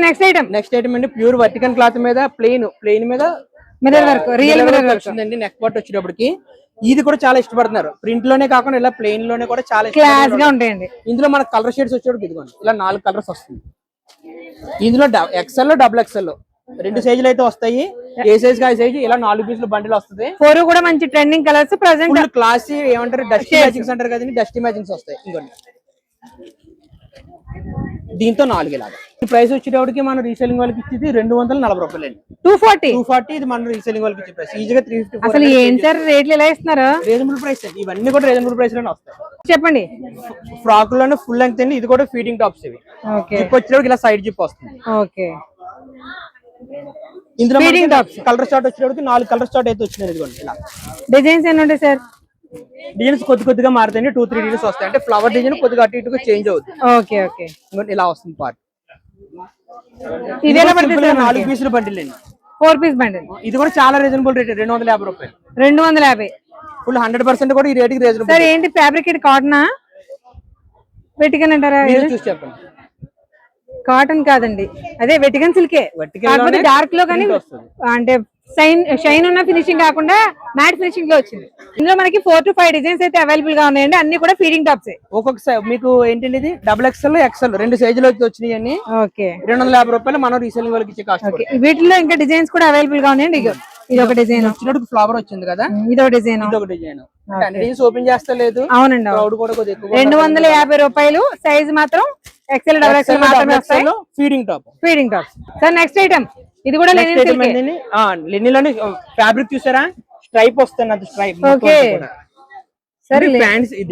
నెక్స్ట్ ఐటమ్ అండి, ప్యూర్ వర్టికల్ క్లాత్ మీద ప్లెయిన్ మీద mirror work, real mirror work వచ్చిందండి. నెక్ పార్ట్ వచ్చేటప్పటికి ఇది కూడా చాలా ఇష్టపడుతున్నారు. ప్రింట్ లోనే కాకుండా ఇలా ప్లెయిన్ లోనే కూడా చాలా క్లాస్ గా ఉంటాయండి. ఇందులో మన కలర్ షేడ్స్ వచ్చేటప్పుడు ఇదిగోండి ఇలా 4 కలర్స్ వస్తుంది. ఇందులో ఎక్సెల్ డబుల్ ఎక్సెల్ రెండు సైజులు అయితే వస్తాయి. ఏ సైజ్ కా సైజ్ ఇలా 4 పీసులు బండిల్ వస్తుంది. 4 కూడా మంచి ట్రెండింగ్ కలర్స్. ప్రెజెంట్ క్లాస్ ఏమంటారు, డస్టీ మ్యాచింగ్స్ అంటారు కదండి, డస్టీ మ్యాచింగ్స్ వస్తాయి. ఇంకోండి దీంతో 4 ఇలాగా. ఈ ప్రైస్ వచ్చేటప్పటికి మనం రీసెల్లింగ్ వాళ్ళకి ఇచ్చేది 240 రూపాయలు అండి. 240. ఇది మన రీసెల్లింగ్ వాళ్ళకి ఇచ్చే ప్రైస్. ఈజీగా 350. అసలు ఏం సార్ రేట్లు ఎలా ఇస్తున్నారు? రీజనబుల్ ప్రైస్ అండి. ఇవన్నీ కూడా రీజనబుల్ ప్రైస్ లోనే వస్తాయి. చెప్పండి. ఫ్రాక్ లోనే ఫుల్ లెంగ్త్ అండి. ఇది కూడా ఫీడింగ్ టాప్స్ ఇవి. జిప్ వచ్చేటప్పుడు ఇలా సైడ్ జిప్ వస్తుంది. ఓకే, ఇందులో కలర్ స్టార్ట్ వచ్చేటప్పటికి 4 కలర్ స్టార్ట్ అయితే వచ్చింది. ఇదిగోండి ఇలా. డిజైన్స్ ఎన్ని ఉంటాయి సార్? డిజైన్స్ కొద్దిగా మారుతాయి. 2-3 డిజైన్స్ వస్తాయి. అంటే ఫ్లవర్ డిజైన్ కొద్దిగా అటు ఇటుగా చేంజ్ అవుతుంది. ఓకే ఓకే, ఇలా వస్తుంది పార్ట్. ఇది ఎలా పడుతుంది? 4 పీసులు బండిల్ అండి. 4 పీస్ బండిల్. ఇది కూడా చాలా రీజనబుల్ రేట్, 250 రూపాయలు. 250. ఫుల్ 100% కూడా ఈ రేట్ కి రీజనబుల్. సార్ ఏంటి ఫ్యాబ్రిక్? ఇది కాటనా వెటికన్ అంటారా? చూసి చెప్పండి. కాటన్ కాదండి, అదే వెటికన్ సిల్కే. కాకపోతే డార్క్ లో కానీ అంటే షైన్ ఉన్న ఫినిషింగ్ కాకుండా మ్యాట్ ఫినిషింగ్ లో వచ్చింది. ఇందులో మనకి 4 to 5 డిజైన్స్ అయితే అవైలబుల్ గా ఉన్నాయండి. అన్ని కూడా ఫీడింగ్ టాప్స్. ఒక్కొక్క మీకు ఏంటండి ఇది డబుల్ ఎక్స్ఎల్ ఎక్స్ఎల్ రెండు సైజులు వచ్చినాయి. ఓకే, 250 రూపాయలు మనం రీసెల్లింగ్ వాళ్ళకి ఇచ్చే కాస్ట్. వీటిలో ఇంకా డిజైన్స్ కూడా అవైలబుల్ గా ఉన్నాయండి. ఇది ఒక డిజైన్ వచ్చినప్పుడు ఫ్లవర్ వచ్చింది కదా, ఇదొక డిజైన్. డిజైన్స్ ఓపెన్ చేస్తా లేదు. అవునండి, క్రౌడ్ కూడా కొద్దిగా ఎక్కువ. 250 రూపాయలు. సైజ్ మాత్రం ఎక్సెల్ డబుల్ ఎక్సెల్ మాత్రమే వస్తాయి. Feeding top. Sir next item ఇది కూడా లెనిన్లోనే ఫ్యాబ్రిక్ చూసారా, స్ట్రైప్ వస్తుంది. అది స్ట్రైప్. ఓకే, సరే ఫ్యాన్సీ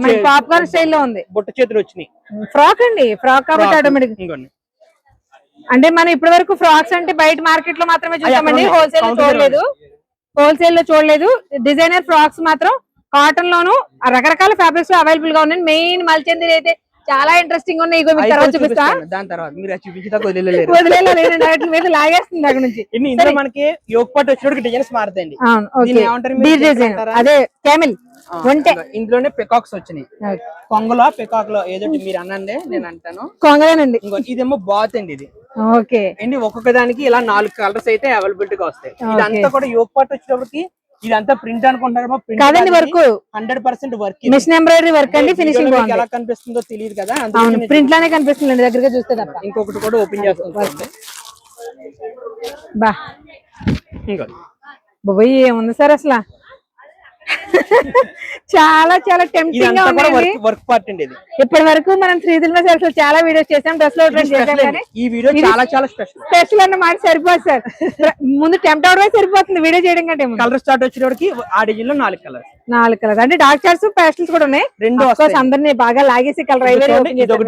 మన పాప్కార్న్ స్టైల్ లో ఉంది. బుట్ట చేతులు వచ్చినాయి. ఫ్రాక్ అండి, ఫ్రాక్ కాబట్టి ఆటోమేటిక్. అంటే మనం ఇప్పటి వరకు ఫ్రాక్స్ అంటే బయట మార్కెట్ లో మాత్రమే చూసామండి, హోల్సేల్ లో చూడలేదు. డిజైనర్ ఫ్రాక్స్ మాత్రం కాటన్ లోను రకరకాల ఫ్యాబ్రిక్స్ లో అవైలబుల్ గా ఉన్నాయి. మెయిన్ మల్చంది అయితే చాలా ఇంట్రెస్టింగ్ ఉన్నాయి. ఇగో మీకు తర్వాత చూపిస్తా. దాని తర్వాత మీరు చూపించడానికి వదిలేలేదు మీద లాగేస్తుంది అక్కడ నుంచి. ఇందులో మనకి యోక్ పాట్ వచ్చేటికి డిజైన్స్ మారుతాయండి. అదే క్యామెల్ ఒంటె. ఇందులోనే పెకాక్స్ వచ్చినాయి. కొంగలో పెకాక్ లో ఏదో మీరు అనండి, నేను అంటాను కొంగలేనండి. ఇదేమో బాత్ అండి. ఇది ఓకే అండి. ఒక్కొక్క దానికి ఇలా 4 కలర్స్ అయితే అవైలబిలిటీగా వస్తాయి. ఇదంతా కూడా యోక్ పాట్ వచ్చేటప్పటికి ఇదంతా ప్రింట్ అనుకుంటారు. Work 100% work, machine embroidery work అండి. ఫినిషింగ్ ఎలా కనిపిస్తుందో తెలియదు కదా, ప్రింట్ లానే కనిపిస్తుంది దగ్గరగా చూస్తే తప్ప. ఇంకొకటి కూడా ఓపెన్ చేస్తాం. బా బాబోయ్ ఏముంది సార్ అసలు. చాలా చాలా టెంప్టింగ్ గా ఉంది. వర్క్ పార్ట్ అండి ఇది. ఇప్పటి వరకు మనం 3D లో చాలా వీడియోస్ చేసాం, డ్రెస్ లో చేసాం, కానీ ఈ వీడియో చాలా స్పెషల్ అన్న మాట సరిపోదు సార్. ముందు టెంప్ట్ అవడమే సరిపోతుంది వీడియో చేయడం కంటే. కలర్ స్టార్ట్ వచ్చేటప్పటికి ఆ డిజైన్ లో 4 కలర్స్ అంటే డార్క్ చార్ట్స్ ప్యాస్టల్స్ కూడా ఉన్నాయి. రెండు అందరినీ బాగా లాగేసి కలర్ ఇదొక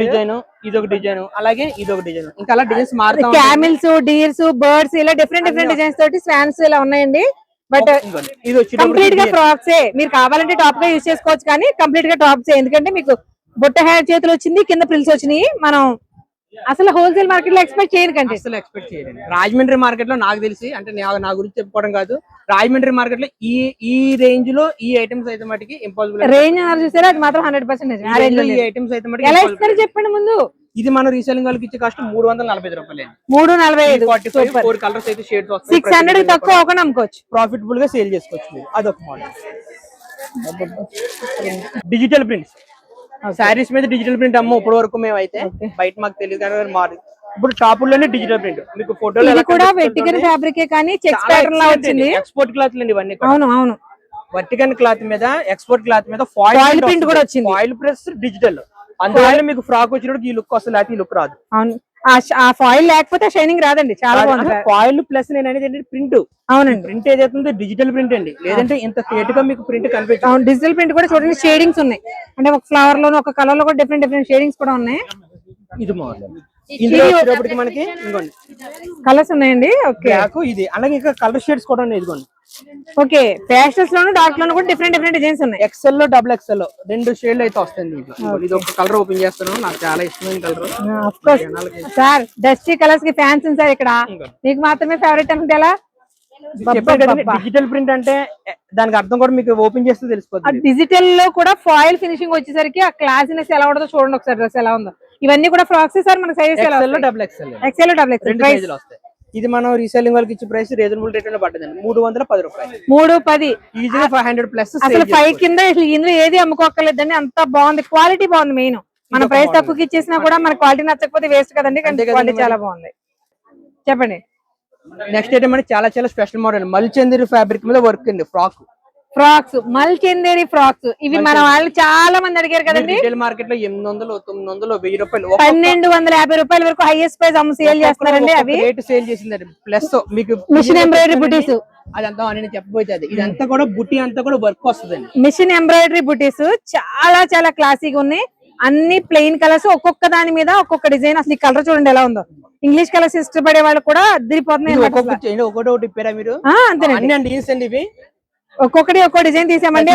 డిజైన్ అలాగే ఇదొక డిజైన్. ఇంకా అలా డిజైన్స్ మారుతాయి. క్యామిల్స్, డీర్స్, బర్డ్స్ ఇలా డిఫరెంట్ డిజైన్స్ తోటి స్వాన్స్ ఇలా ఉన్నాయండి. బట్ ఇది వచ్చి కంప్లీట్ గా ఫ్రాక్స్. మీరు కావాలంటే టాప్ గా యూజ్ చేసుకోవచ్చు, కానీ కంప్లీట్ గా టాప్స్. ఎందుకంటే మీకు బుట్ట హ్యాండ్ చేతులు వచ్చింది, కింద ప్రిల్స్ వచ్చినాయి. మనం అసలు హోల్సేల్ మార్కెట్ లో ఎక్స్పెక్ట్ చేయను కంటే. అసలు ఎక్స్పెక్ట్ చేయలేండి. రాజమండ్రి మార్కెట్ లో నాకు తెలిసి అంటే నా గురించి చెప్పుకోవడం కాదు, రాజమండ్రి మార్కెట్ లో ఈ రేంజ్ లో ఈ ఐటమ్స్ అయితే మటుకి ఇంపాసిబుల్. రేంజ్ అన్నారు చూసారా, అది మాత్రం 100% ఆ రేంజ్ లో ఈ ఐటమ్స్ అయితే మటుకి ఎలా ఇస్తారు చెప్పండి ముందు. ఇది మనం రీసెల్లింగ్ వాళ్ళకి ఇచ్చే కాస్ట్ 345 రూపాయలు. 345 4 కలర్స్ అయితే షేడ్స్ వస్తాయి. 600 తక్కువ ఒక నమ్ముకోవచ్చు, ప్రాఫిటబుల్ గా సేల్ చేసుకోవచ్చు మీరు. అదొక మోడల్. డిజిటల్ ప్రింట్స్ శారీస్ మీద డిజిటల్ ప్రింట్ అమ్మ ఇప్పటి వరకు మేమైతే బయట మాకు తెలియదు కానీ మాది ఇప్పుడు షాపుల్లోనే డిజిటల్ ప్రింట్ మీకు ఫోటోలు. ఇది కూడా వెట్టికన్ ఫ్యాబ్రికే కానీ చెక్స్ ప్యాటర్న్ లా వచ్చింది. ఎక్స్పోర్ట్ క్లాత్ అండి ఇవన్నీ. అవును అవును, వర్టికన్ క్లాత్ మీద ఎక్స్పోర్ట్ క్లాత్ మీద ఫాయిల్ ప్రింట్ కూడా వచ్చింది. ఫాయిల్ ప్రెస్ డిజిటల్, అందువల్ల మీకు ఫ్రాక్ వచ్చినప్పుడు ఈ లుక్ వస్తుంది, లేకపోతే ఈ లుక్ రాదు. అవును, ఆ ఫాయిల్ లేకపోతే షైనింగ్ రాదండి. చాలా బాగుంది ఫాయిల్ ప్లస్ నేను అనేది ఏంటంటే ప్రింట్. అవునండి, ప్రింట్ ఏదైతుందో డిజిటల్ ప్రింట్ అండి, లేదంటే ఇంత స్ట్రేట్ గా మీకు ప్రింట్ కనిపించదు. అవును, డిజిటల్ ప్రింట్ కూడా చూడండి షేడింగ్స్ ఉన్నాయి. అంటే ఒక ఫ్లవర్ లోను ఒక కలర్ లో కూడా డిఫరెంట్ షేడింగ్స్ కూడా ఉన్నాయి. ఇది మోడల్. ఇందులో వచ్చేటప్పటికి మనకి ఇంకోండి కలర్స్ ఉన్నాయండి. ఓకే, ఇది అలాగే ఇంకా కలర్ షేడ్స్ కూడా ఉన్నాయి. ఇదిగోండి. ఓకే, ప్యాస్టల్స్ లోను డార్క్ లోను కూడా డిఫరెంట్ డిజైన్స్ ఉన్నాయి. ఎక్సెల్ లో డబుల్ ఎక్సెల్ లో 2 షేడ్లు అయితే వస్తాయి దీంట్లో. ఇది ఒక కలర్ ఓపెన్ చేస్తాను, నాకు చాలా ఇష్టమైన colour. Of course sir, dusty colours కి ఫ్యాన్స్ ఉంది సార్ ఇక్కడ. మీకు మాత్రమే ఫేవరెట్ అంటే ఎలా? డిజిటల్ ప్రింట్ అంటే దానికి అర్థం కూడా మీకు ఓపెన్ చేస్తే తెలిసిపోతుంది. డిజిటల్ లో కూడా ఫాయిల్ ఫినిషింగ్ వచ్చేసరికి ఆ క్లాసినెస్ ఎలా ఉండదో చూడండి ఒకసారి. డ్రెస్ ఎలా ఉందో. ఇవన్నీ కూడా ఫ్రాక్స్ సార్, మన సైజెస్ ఎలా? Double XL, XL double XL సైజులు వస్తాయి. ఇది మనం రీసెల్లింగ్ వాళ్ళకి ఇచ్చే ప్రైస్ రీజనబుల్ రేట్ లో పడ్డదండి, 310 రూపాయలు. 310 ఈజీగా 500 ప్లస్. అసలు 5 కింద ఇందులో ఏది అమ్ముకోక్కర్లేదండి, అంత బాగుంది. క్వాలిటీ బాగుంది. మెయిన్ మన ప్రైస్ తక్కువకి ఇచ్చేసినా కూడా మన క్వాలిటీ నచ్చకపోతే వేస్ట్ కదండి. క్వాలిటీ చాలా బాగుంది. చెప్పండి. నెక్స్ట్ ఐటమ్ అంటే చాలా స్పెషల్ మోడల్ మల్చందేరి ఫ్యాబ్రిక్ మీద వర్క్ అండి. ఫ్రాక్స్ మల్చందేరి ఫ్రాక్స్ ఇవి మన వాళ్ళు చాలా మంది అడిగారు కదండి. రిటైల్ మార్కెట్ లో 800, 900, 1000 రూపాయలు, 1250 రూపాయలు వరకు హైయెస్ట్ ప్రైస్ సేల్ చేస్తున్నారండి. అవి రేట్ సేల్ చేసిందండి. ప్లస్ మీకు మిషన్ ఎంబ్రాయిడరీ బుటీస్ అదంతా నేను చెప్పబోయేది. ఇదంతా కూడా బుట్టి అంతా కూడా వర్క్ వస్తుందండి. మిషన్ ఎంబ్రాయిడరీ బుటీస్ చాలా క్లాసీగా ఉన్నాయి. అన్ని ప్లెయిన్ కలర్స్, ఒక్కొక్క దాని మీద ఒక్కొక్క డిజైన్. అసలు ఈ కలర్ చూడండి ఎలా ఉందో. ఇంగ్లీష్ కలర్స్ ఇష్టపడే వాళ్ళు కూడా అదిరిపోతున్నాయి. ఒకటి ఇప్పారా మీరు? అంతేనండి. ఇవి ఒక్కొక్కటి ఒక్కో డిజైన్ తీసామండి.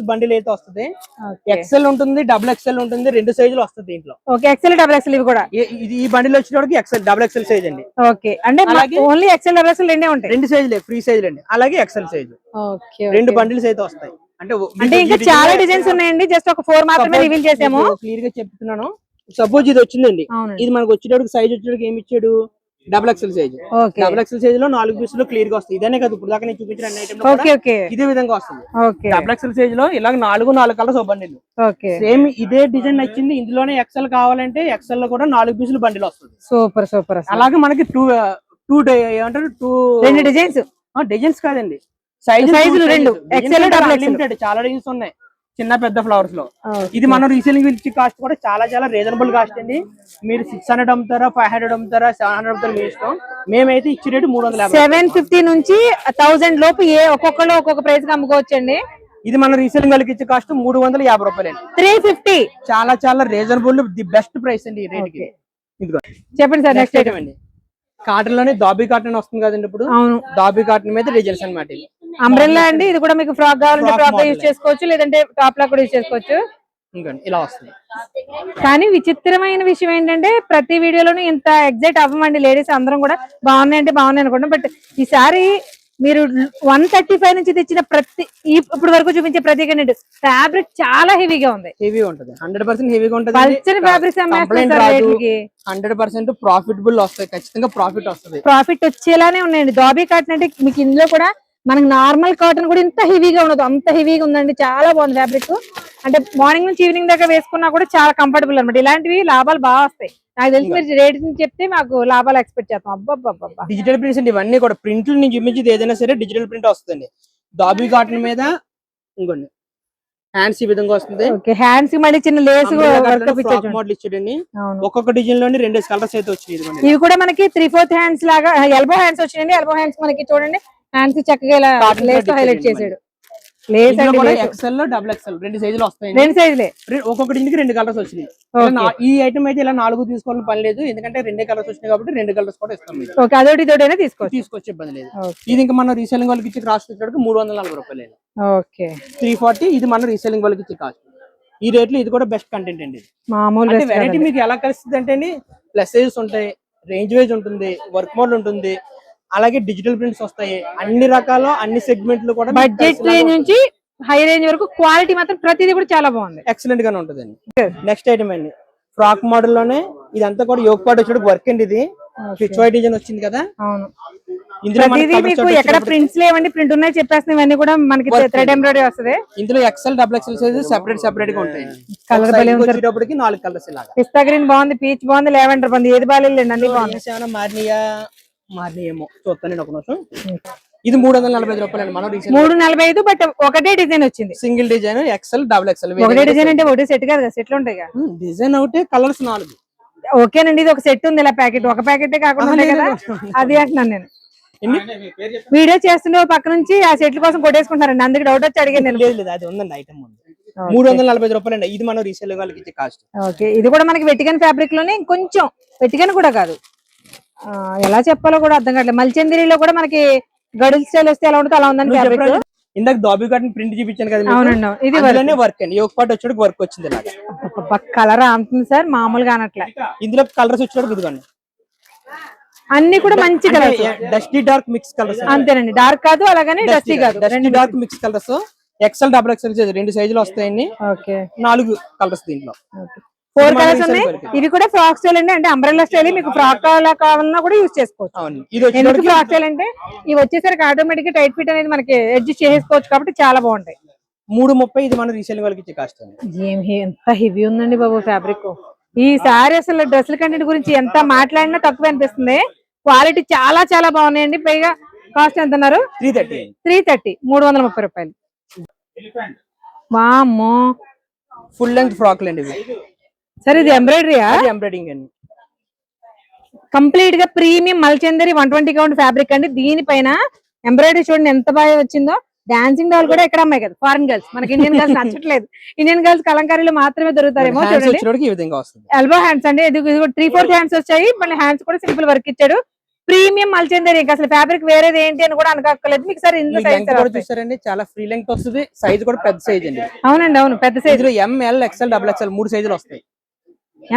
బండిల్ అయితే వస్తుంది. ఎక్సెల్ ఉంటుంది, డబుల్ ఎక్సెల్ ఉంటుంది, 2 సైజులు వస్తుంది దీంట్లో. ఓకే, ఎక్సెల్ డబుల్ ఎక్సెల్ ఇవి కూడా. ఈ బండిల్ వచ్చేటప్పటికి ఎక్సెల్ డబుల్ ఎక్సెల్ సైజ్ అండి. ఓకే, అంటే ఓన్లీ ఎక్సెల్ డబుల్ ఎక్సెల్ రెండే ఉంటాయి. 2 సైజులే ఫ్రీ సైజులు అండి. అలాగే ఎక్సెల్ సైజు. ఓకే, 2 బండిల్స్ అయితే వస్తాయి. అంటే ఇంకా చాలా డిజైన్స్ ఉన్నాయండి. జస్ట్ ఒక 4 మాత్రమే రివీల్ చేసాము. క్లియర్ గా చెప్తున్నాను. సపోజ్ ఇది వచ్చిందండి, ఇది మనకు వచ్చేటప్పుడు సైజ్ వచ్చేటప్పుడు ఏమి ఇచ్చాడు? Double XL size. Double XL size లో 4 పీసులు క్లియర్ గా వస్తాయి. ఇదనే కదా ఇప్పుడు దాకా నేను చూపించిన అన్ని ఐటమ్ ఇదే విధంగా వస్తుంది. డబుల్ ఎక్సెల్ సైజ్ లో ఇలా 4 కలర్స్ బండిల్. సేమ్ ఇదే డిజైన్ నచ్చింది. ఇందులోనే ఎక్సెల్ కావాలంటే ఎక్సెల్ లో కూడా 4 పీసులు బండిల్ వస్తుంది. సూపర్. అలాగే మనకి ఏమంటారు 2 డిజైన్స్ కాదండి, సైజులు 2 ఎక్సెల్ డబుల్ ఎక్సెల్. చాలా డిజైన్స్ ఉన్నాయి చిన్న పెద్ద ఫ్లవర్స్ లో. ఇది మనం రీసెల్లింగ్ ఇచ్చే కాస్ట్ కూడా చాలా రీజనబుల్ కాస్ట్ అండి. మీరు 600 అమ్ముతారా, 500 అమ్ముతారా, 700 అమ్ముతారా మీ ఇష్టం. మేమైతే ఇచ్చే రేటు 350. 750 నుంచి 1000 లోపు ఒక్కొక్కరు ఒక్కొక్క ప్రైస్ కి అమ్ముకోవచ్చండి. ఇది మన రీసెల్లింగ్ వాళ్ళకి ఇచ్చే కాస్ట్ 350 రూపాయలు. 350 చాలా రీజనబుల్, ది బెస్ట్ ప్రైస్ అండి ఈ రేట్ కి. చెప్పండి సార్. నెక్స్ట్ ఐటమ్ అండి, కాటన్ లోనే దాబీ కాటన్ వస్తుంది కదండి ఇప్పుడు. దాబీ కాటన్ మీద డిజైన్స్ అన్నమాట. అంబ్రెల్లా అండి. ఇది కూడా మీకు ఫ్రాక్ కావాలంటే ఫ్రాక్ గా యూజ్ చేసుకోవచ్చు, లేదంటే టాప్ లా కూడా యూజ్ చేసుకోవచ్చు. ఇలా వస్తుంది. కానీ విచిత్రమైన విషయం ఏంటంటే ప్రతి వీడియోలోనూ ఇంత ఎగ్జైట్ అవ్వమండి లేడీస్ అందరం కూడా. బాగున్నాయి అనుకుంటాం. బట్ ఈసారి మీరు 135 నుంచి తెచ్చిన ఇప్పుడు వరకు చూపించే ప్రతి కంటెంట్ ఫ్యాబ్రిక్ చాలా హెవీగా ఉంది. హెవీ ఉంటుంది, 100% హెవీగా ఉంటుంది. పల్చని ఫ్యాబ్రిక్స్ 100% ప్రాఫిటబుల్ వస్తాయి. ఖచ్చితంగా ప్రాఫిట్ వచ్చేలానే ఉన్నాయండి. దాబీ కాటన్ అంటే మీకు ఇందులో కూడా మనకి నార్మల్ కాటన్ కూడా ఇంత హెవీగా ఉండదు, అంత హెవీగా ఉందండి. చాలా బాగుంది ఫ్యాబ్రిక్. అంటే మార్నింగ్ నుంచి ఈవినింగ్ దాకా వేసుకున్నా కూడా చాలా కంఫర్టబుల్ అనమాట. ఇలాంటివి లాభాలు బాగా వస్తాయి. నాకు తెలిసి మీరు రేట్ చెప్తే మాకు లాభాలు ఎక్స్పెక్ట్ చేస్తాం. అబ్బా డిజిటల్ ప్రింట్స్ అండి ఇవన్నీ కూడా. ప్రింట్లు నేను చూపించేది ఏదైనా సరే డిజిటల్ ప్రింట్ వస్తుంది. దాబీ కాటన్ మీద ఇంకోండి హ్యాండ్స్ ఈ విధంగా వస్తుంది. హ్యాండ్స్ మళ్ళీ చిన్న లేస్ మోడల్ ఇచ్చాడండి. ఒక్కొక్క డిజైన్ లోని 2 కలర్స్ అయితే వచ్చినాయి. ఇవి కూడా మనకి 3/4 హ్యాండ్స్ లాగా ఎల్బో హ్యాండ్స్ వచ్చినాయండి. ఎల్బో హ్యాండ్స్ మనకి చూడండి హ్యాండ్స్ చక్కగా ఇలా లేస్ తో హైలైట్ చేసాడు. ఎక్సెల్ లో డబుల్ ఎక్సెల్ 2 సైజులు వస్తాయి. 2 సైజులే. ఒక్కొక్కటి 2 కలర్స్ వచ్చినాయి. ఈ ఐటమ్ అయితే ఇలా 4 తీసుకోవాలని పని లేదు, ఎందుకంటే 2 కలర్స్ వచ్చినాయి కాబట్టి 2 కలర్స్ కూడా ఇస్తాం. అదొకటి ఇదొకటి తీసుకొచ్చి ఇబ్బంది లేదు. ఇది ఇంకా మన రీసెల్లింగ్ వాళ్ళకి ఇచ్చే కాస్ట్ వచ్చేటప్పుడు 340 రూపాయలు. 340 ఇది మన రీసెల్లింగ్ వాళ్ళకి ఇచ్చే కాస్ట్. ఈ రేట్లో ఇది కూడా బెస్ట్ కంటెంట్ అండి. మామూలు అంటే best వెరైటీ కాదండి. మీకు ఎలా కలుస్తుంది అంటే అండి, ప్లస్ సైజెస్ ఉంటాయి, రేంజ్ వైజ్ ఉంటుంది, వర్క్ మోడ్ ఉంటుంది, అలాగే డిజిటల్ ప్రింట్స్ వస్తాయి. అన్ని రకాల అన్ని సెగ్మెంట్లు కూడా బడ్జెట్ రేంజ్ నుంచి హై రేంజ్ వరకు క్వాలిటీ మాత్రం ప్రతిదీ కూడా చాలా బాగుంది. ఎక్సలెంట్ గానే ఉంటుందండి. నెక్స్ట్ ఐటమ్ అండి, ఫ్రాక్ మోడల్ లోనే ఇదంతా కూడా యోగ్ పార్ట్ వచ్చి వర్క్ అండి. ఇది స్టిచ్ వైట్ డిజైన్ వచ్చింది కదా. అవును, ఇందులో ప్రతిదీ మీకు ఎక్కడ ప్రింట్స్ లేవండి, ప్రింట్ ఉన్నాయి చెప్పేస్తున్నాయి, ఇవన్నీ కూడా మనకి థ్రెడ్ ఎంబ్రాయిడరీ వస్తుంది. ఇందులో XL double XL size separate గా ఉంటాయి. కలర్ బలే ఉంది. వచ్చేటప్పటికి 4 కలర్స్ ఇలాగా. పిస్తా గ్రీన్ బాగుంది, పీచ్ బాగుంది, లెవెండర్ బాగుంది, ఏది బాగాలేదండి, అన్ని బాగుంది. ఏమైనా మారినాయేమో చూస్తానండి ఒక నిమిషం. ఇది 345 రూపాయలు మనం 345, బట్ ఒకటే డిజైన్ వచ్చింది, single design XL double XL. ఒకటే డిజైన్ అంటే ఒకటే సెట్ కాదు కదా, సెట్లు ఉంటాయి కదా. డిజైన్ ఒకటే, కలర్స్ 4. ఓకేనండి, ఇది ఒక సెట్ ఉంది, ఇలా ప్యాకెట్, ఒక ప్యాకెటే కాకుండా ఉంటాయి కదా, అది అంటున్నాను నేను. వీడియో చేస్తుండే పక్క నుంచి ఆ సెట్ల కోసం కొట్టేసుకుంటారండి, అందుకు డౌట్ వచ్చి అడిగాను నేను. లేదు అది ఉందండి, ఐటమ్ ఉంది. 345 రూపాయలు అండి. ఇది మనం రీసేల్ వాళ్ళకి ఇచ్చే కాస్ట్. ఓకే, ఇది కూడా మనకి వెటికన్ ఫ్యాబ్రిక్ లోనే, కొంచెం వెటికన్ కూడా కాదు, ఎలా చెప్పాలో కూడా అర్థం కావట్లేదు. మల్చందిరిలో కూడా మనకి గడుల్ స్టైల్ వస్తే ఎలా ఉంటుందో అలా ఉందండి ఫ్యాబ్రిక్. ఇందాక దాబీ కాటన్ ప్రింట్ చూపించాను కదా. అవునండి, ఇది వర్క్ అండి. యోగ్ పార్ట్ వచ్చేటికి వర్క్ వచ్చింది ఇలాగా. కలర్ అంటుంది సార్, మామూలుగా అనట్లే. ఇందులో కలర్స్ వచ్చేటికి ఇదిగోండి, అన్ని కూడా మంచి colours, dusty dark mix colours. అంతేనండి, డార్క్ కాదు అలాగని డస్టీ కాదు, dusty dark mix colours. XL double XL size 2 సైజులు వస్తాయండి. ఓకే, 4 కలర్స్ దీంట్లో. 4 కలర్స్ ఉన్నాయి. ఇవి కూడా ఫ్రాక్ స్టైల్ అండి, అంటే అంబ్రెల్లా స్టైల్. మీకు ఫ్రాక్ కావాలన్నా కూడా యూజ్ చేసుకోవచ్చు. ఎందుకు ఫ్రాక్ స్టైల్ అంటే ఇవి వచ్చేసరికి ఆటోమేటిక్ గా టైట్ ఫిట్ అనేది మనకి అడ్జస్ట్ చేసుకోవచ్చు కాబట్టి చాలా బాగుంటాయి. 330 ఇది మనం రీసేల్ వాళ్ళకి ఇచ్చే కాస్ట్ అండి. ఎంత హెవీ ఉందండి బాబు ఫ్యాబ్రిక్. ఈ సారీ అసలు డ్రెస్సుల కంటెంట్ గురించి ఎంత మాట్లాడినా తక్కువ అనిపిస్తుంది. క్వాలిటీ చాలా చాలా బాగున్నాయండి. పైగా కాస్ట్ ఎంత అన్నారు? 330, 330 రూపాయలు. వామ్మో, ఫుల్ లెంగ్త్ ఫ్రాక్ అండి ఇవి. సరే, ఇది ఎంబ్రాయిడరీయా? ఎంబ్రాయిడింగ్ అండి, కంప్లీట్ గా ప్రీమియం మల్చందరి 120 కౌంట్ ఫ్యాబ్రిక్ అండి. దీనిపైన ఎంబ్రాయిడరీ చూడండి ఎంత బాగా వచ్చిందో. డాన్సింగ్ డాల్ కూడా ఎక్కడ అమ్మాయి కదా, ఫారెన్ గర్ల్స్. మనకి ఇండియన్ గర్ల్స్ నచ్చట్లేదు, ఇండియన్ గర్ల్స్ కలంకారీలో మాత్రమే దొరుకుతారేమో. ఎల్బో హ్యాండ్స్ అండి, ఇది 3/4 హ్యాండ్స్ వచ్చాయి. మళ్ళీ హ్యాండ్స్ కూడా సింపుల్ వర్క్ ఇచ్చాడు. ప్రీమియం మల్చందరి, ఇంకా అసలు ఫ్యాబ్రిక్ వేరేది ఏంటి అని కూడా అనుకోలేదు మీకు. సార్ ఇందులో సైజ్ చూసారండి, చాలా ఫ్రీ లెంగ్త్ వస్తుంది. సైజ్ కూడా పెద్ద సైజ్ అండి. అవునండి, అవును, పెద్ద size. M L XL double XL 3 సైజులు వస్తాయి.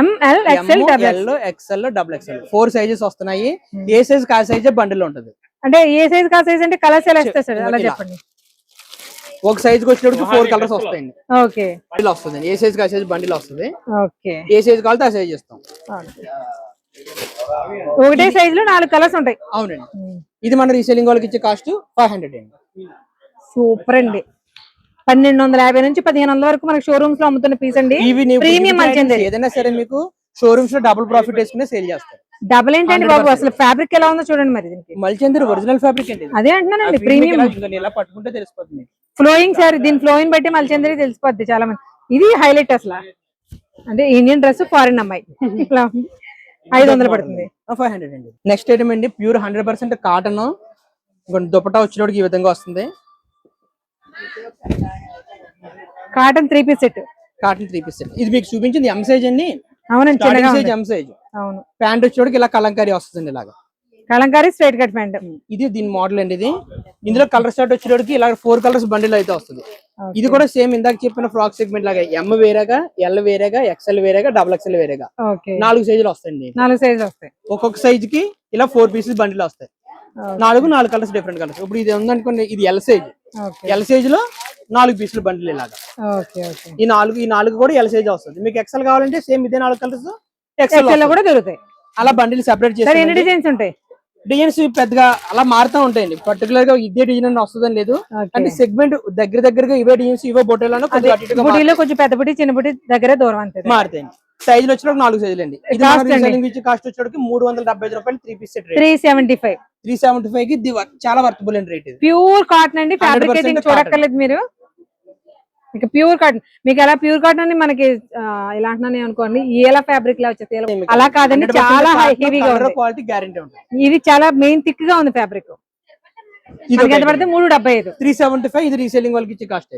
M L XL double XL 4 sizes వస్తున్నాయి. ఏ సైజ్ కా సైజ్ బండిల్ ఉంటుంది. అంటే ఏ సైజ్ కా సైజ్ అంటే కలర్స్ ఎలా వస్తాయి సార్, అలా చెప్పండి. ఒక సైజ్ కి వచ్చేటప్పుడు 4 కలర్స్ వస్తాయండి. ఓకే, బండిల్ వస్తుంది. ఏ సైజ్ కా సైజ్ బండిల్ వస్తుంది. ఓకే, ఏ సైజ్ కావాలంటే ఆ సైజ్ ఇస్తాం. ఒకటే సైజ్ లో 4 కలర్స్ ఉంటాయి. అవునండి, ఇది మన రీసేలింగ్ వాళ్ళకి ఇచ్చే కాస్ట్ 500 అండి. సూపర్ అండి. 1250 నుంచి 1500 వరకు మనకి షోరూమ్స్ లో అమ్ముతున్న పీస్ అండి. ప్రీమియం మల్చందరి. ఏదైనా సరే మీకు షోరూమ్స్ లో డబుల్ ప్రాఫిట్ వేసుకునే సేల్ చేస్తారు. డబుల్ ఏంటండి బాబు, అసలు ఫ్యాబ్రిక్ ఎలా ఉందో చూడండి. మరి దీనికి మల్చందరి ఒరిజినల్ ఫ్యాబ్రిక్ అండి. అదే అంటున్నానండి, ప్రీమియం. ఇలా పట్టుకుంటే తెలిసిపోతుంది. ఫ్లోయింగ్ సార్, దీని ఫ్లోయింగ్ బట్టి మల్చందరి తెలిసిపోద్ది చాలా మంది. ఇది హైలైట్ అసలు, అంటే ఇండియన్ డ్రెస్ ఫారిన్ అమ్మాయి ఇట్లా 500 పడుతుంది. 500 అండి. నెక్స్ట్ ఐటమ్ అండి, ప్యూర్ 100% కాటన్. దుపట్టా వచ్చేటోడికి ఈ విధంగా వస్తుంది. Cotton 3 piece set. Cotton 3 piece set. ఇది మీకు చూపించింది ఎం సైజ్ అండి. అవునండి, చిన్నగా ఉంది. M size. అవును, ప్యాంట్ వచ్చేటోడికి ఇలా కలంకారీ వస్తుంది. ఇలాగా కలంకారీ స్ట్రైట్ కట్ ప్యాంట్. ఇది దీని మోడల్ అండి. ఇది ఇందులో కలర్ స్టార్ట్ వచ్చేటోడికి ఇలా 4 కలర్స్ బండిల్ అయితే వస్తుంది. ఇది కూడా సేమ్ ఇందాక చెప్పిన ఫ్రాక్ సెగ్మెంట్ లాగా ఎం వేరేగా, ఎల్ వేరేగా, ఎక్స్ఎల్ వేరేగా, డబుల్ ఎక్స్ఎల్ వేరేగా 4 సైజులు వస్తాయండి. 4 సైజులు వస్తాయి. ఒక్కొక్క సైజ్ కి ఇలా 4 పీసెస్ బండిల్ వస్తాయి. 4 కలర్స్, డిఫరెంట్ కలర్స్. ఇప్పుడు ఇది ఉందనుకోండి, ఇది ఎల్ సైజ్. ఎల్ సైజ్ లో 4 పీసులు బండిల్ ఇలాగా. ఈ 4 కూడా ఎల్ సైజ్ వస్తుంది. మీకు ఎక్స్ఎల్ కావాలంటే సేమ్ ఇదే 4 కలర్స్ ఎక్స్ఎల్ లో కూడా దొరుకుతాయి. అలా బండిల్ సెపరేట్ చేసి ఎన్ని డిజైన్స్ ఉంటాయి. డిజైన్స్ పెద్దగా అలా మారుతూ ఉంటాయండి. పర్టికులర్ గా ఇదే డిజైన్ వస్తుందని లేదు. అంటే సెగ్మెంట్ దగ్గరగా ఇవే డిజైన్స్, ఇవే బొట్టేలను కొంచెం పెద్ద బుట్టి చిన్న బుట్టి దగ్గర దూరం అంతే మారుతాయండి. సైజులు వచ్చినప్పుడు 4 సైజులు అండి. ఇది కాస్ట్ వచ్చేటప్పుడు 375 రూపాయలు 3 పీస్ సెట్. 375 కి చాలా వర్తబుల్ అండి రేట్. ప్యూర్ కాటన్ అండి. ఫ్యాబ్రికేటింగ్ చూడక్కర్లేదు మీరు. ఇక ప్యూర్ కాటన్, మీకు ఎలా ప్యూర్ కాటన్ అని మనకి ఇలా అంటున్నాను అనుకోండి, ఎలా ఫ్యాబ్రిక్ లా వచ్చేది అలా కాదండి, చాలా హెవీగా క్వాలిటీ గ్యారెంటీ ఉంటుంది. ఇది చాలా మెయిన్ థిక్ గా ఉంది ఫ్యాబ్రిక్. ఎంత పడితే 375. 375 ఇది రీసేలింగ్ వాళ్ళకి ఇచ్చే కాస్ట్.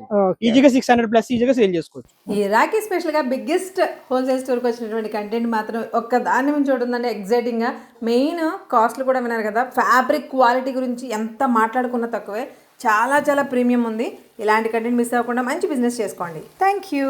ఈజీగా 600 ప్లస్ ఈజీగా సేల్ చేసుకోవచ్చు. ఈ రాఖీ స్పెషల్ గా బిగ్గెస్ట్ హోల్సేల్ స్టోర్ కి వచ్చినటువంటి కంటెంట్ మాత్రం ఒక్క దాని నుంచి ఉంటుందండి. ఎగ్జైటింగ్ గా మెయిన్ కాస్ట్లు కూడా విన్నారు కదా. ఫ్యాబ్రిక్ క్వాలిటీ గురించి ఎంత మాట్లాడుకున్నా తక్కువే. చాలా చాలా ప్రీమియం ఉంది. ఇలాంటి కంటెంట్ మిస్ అవ్వకుండా మంచి బిజినెస్ చేసుకోండి. Thank you.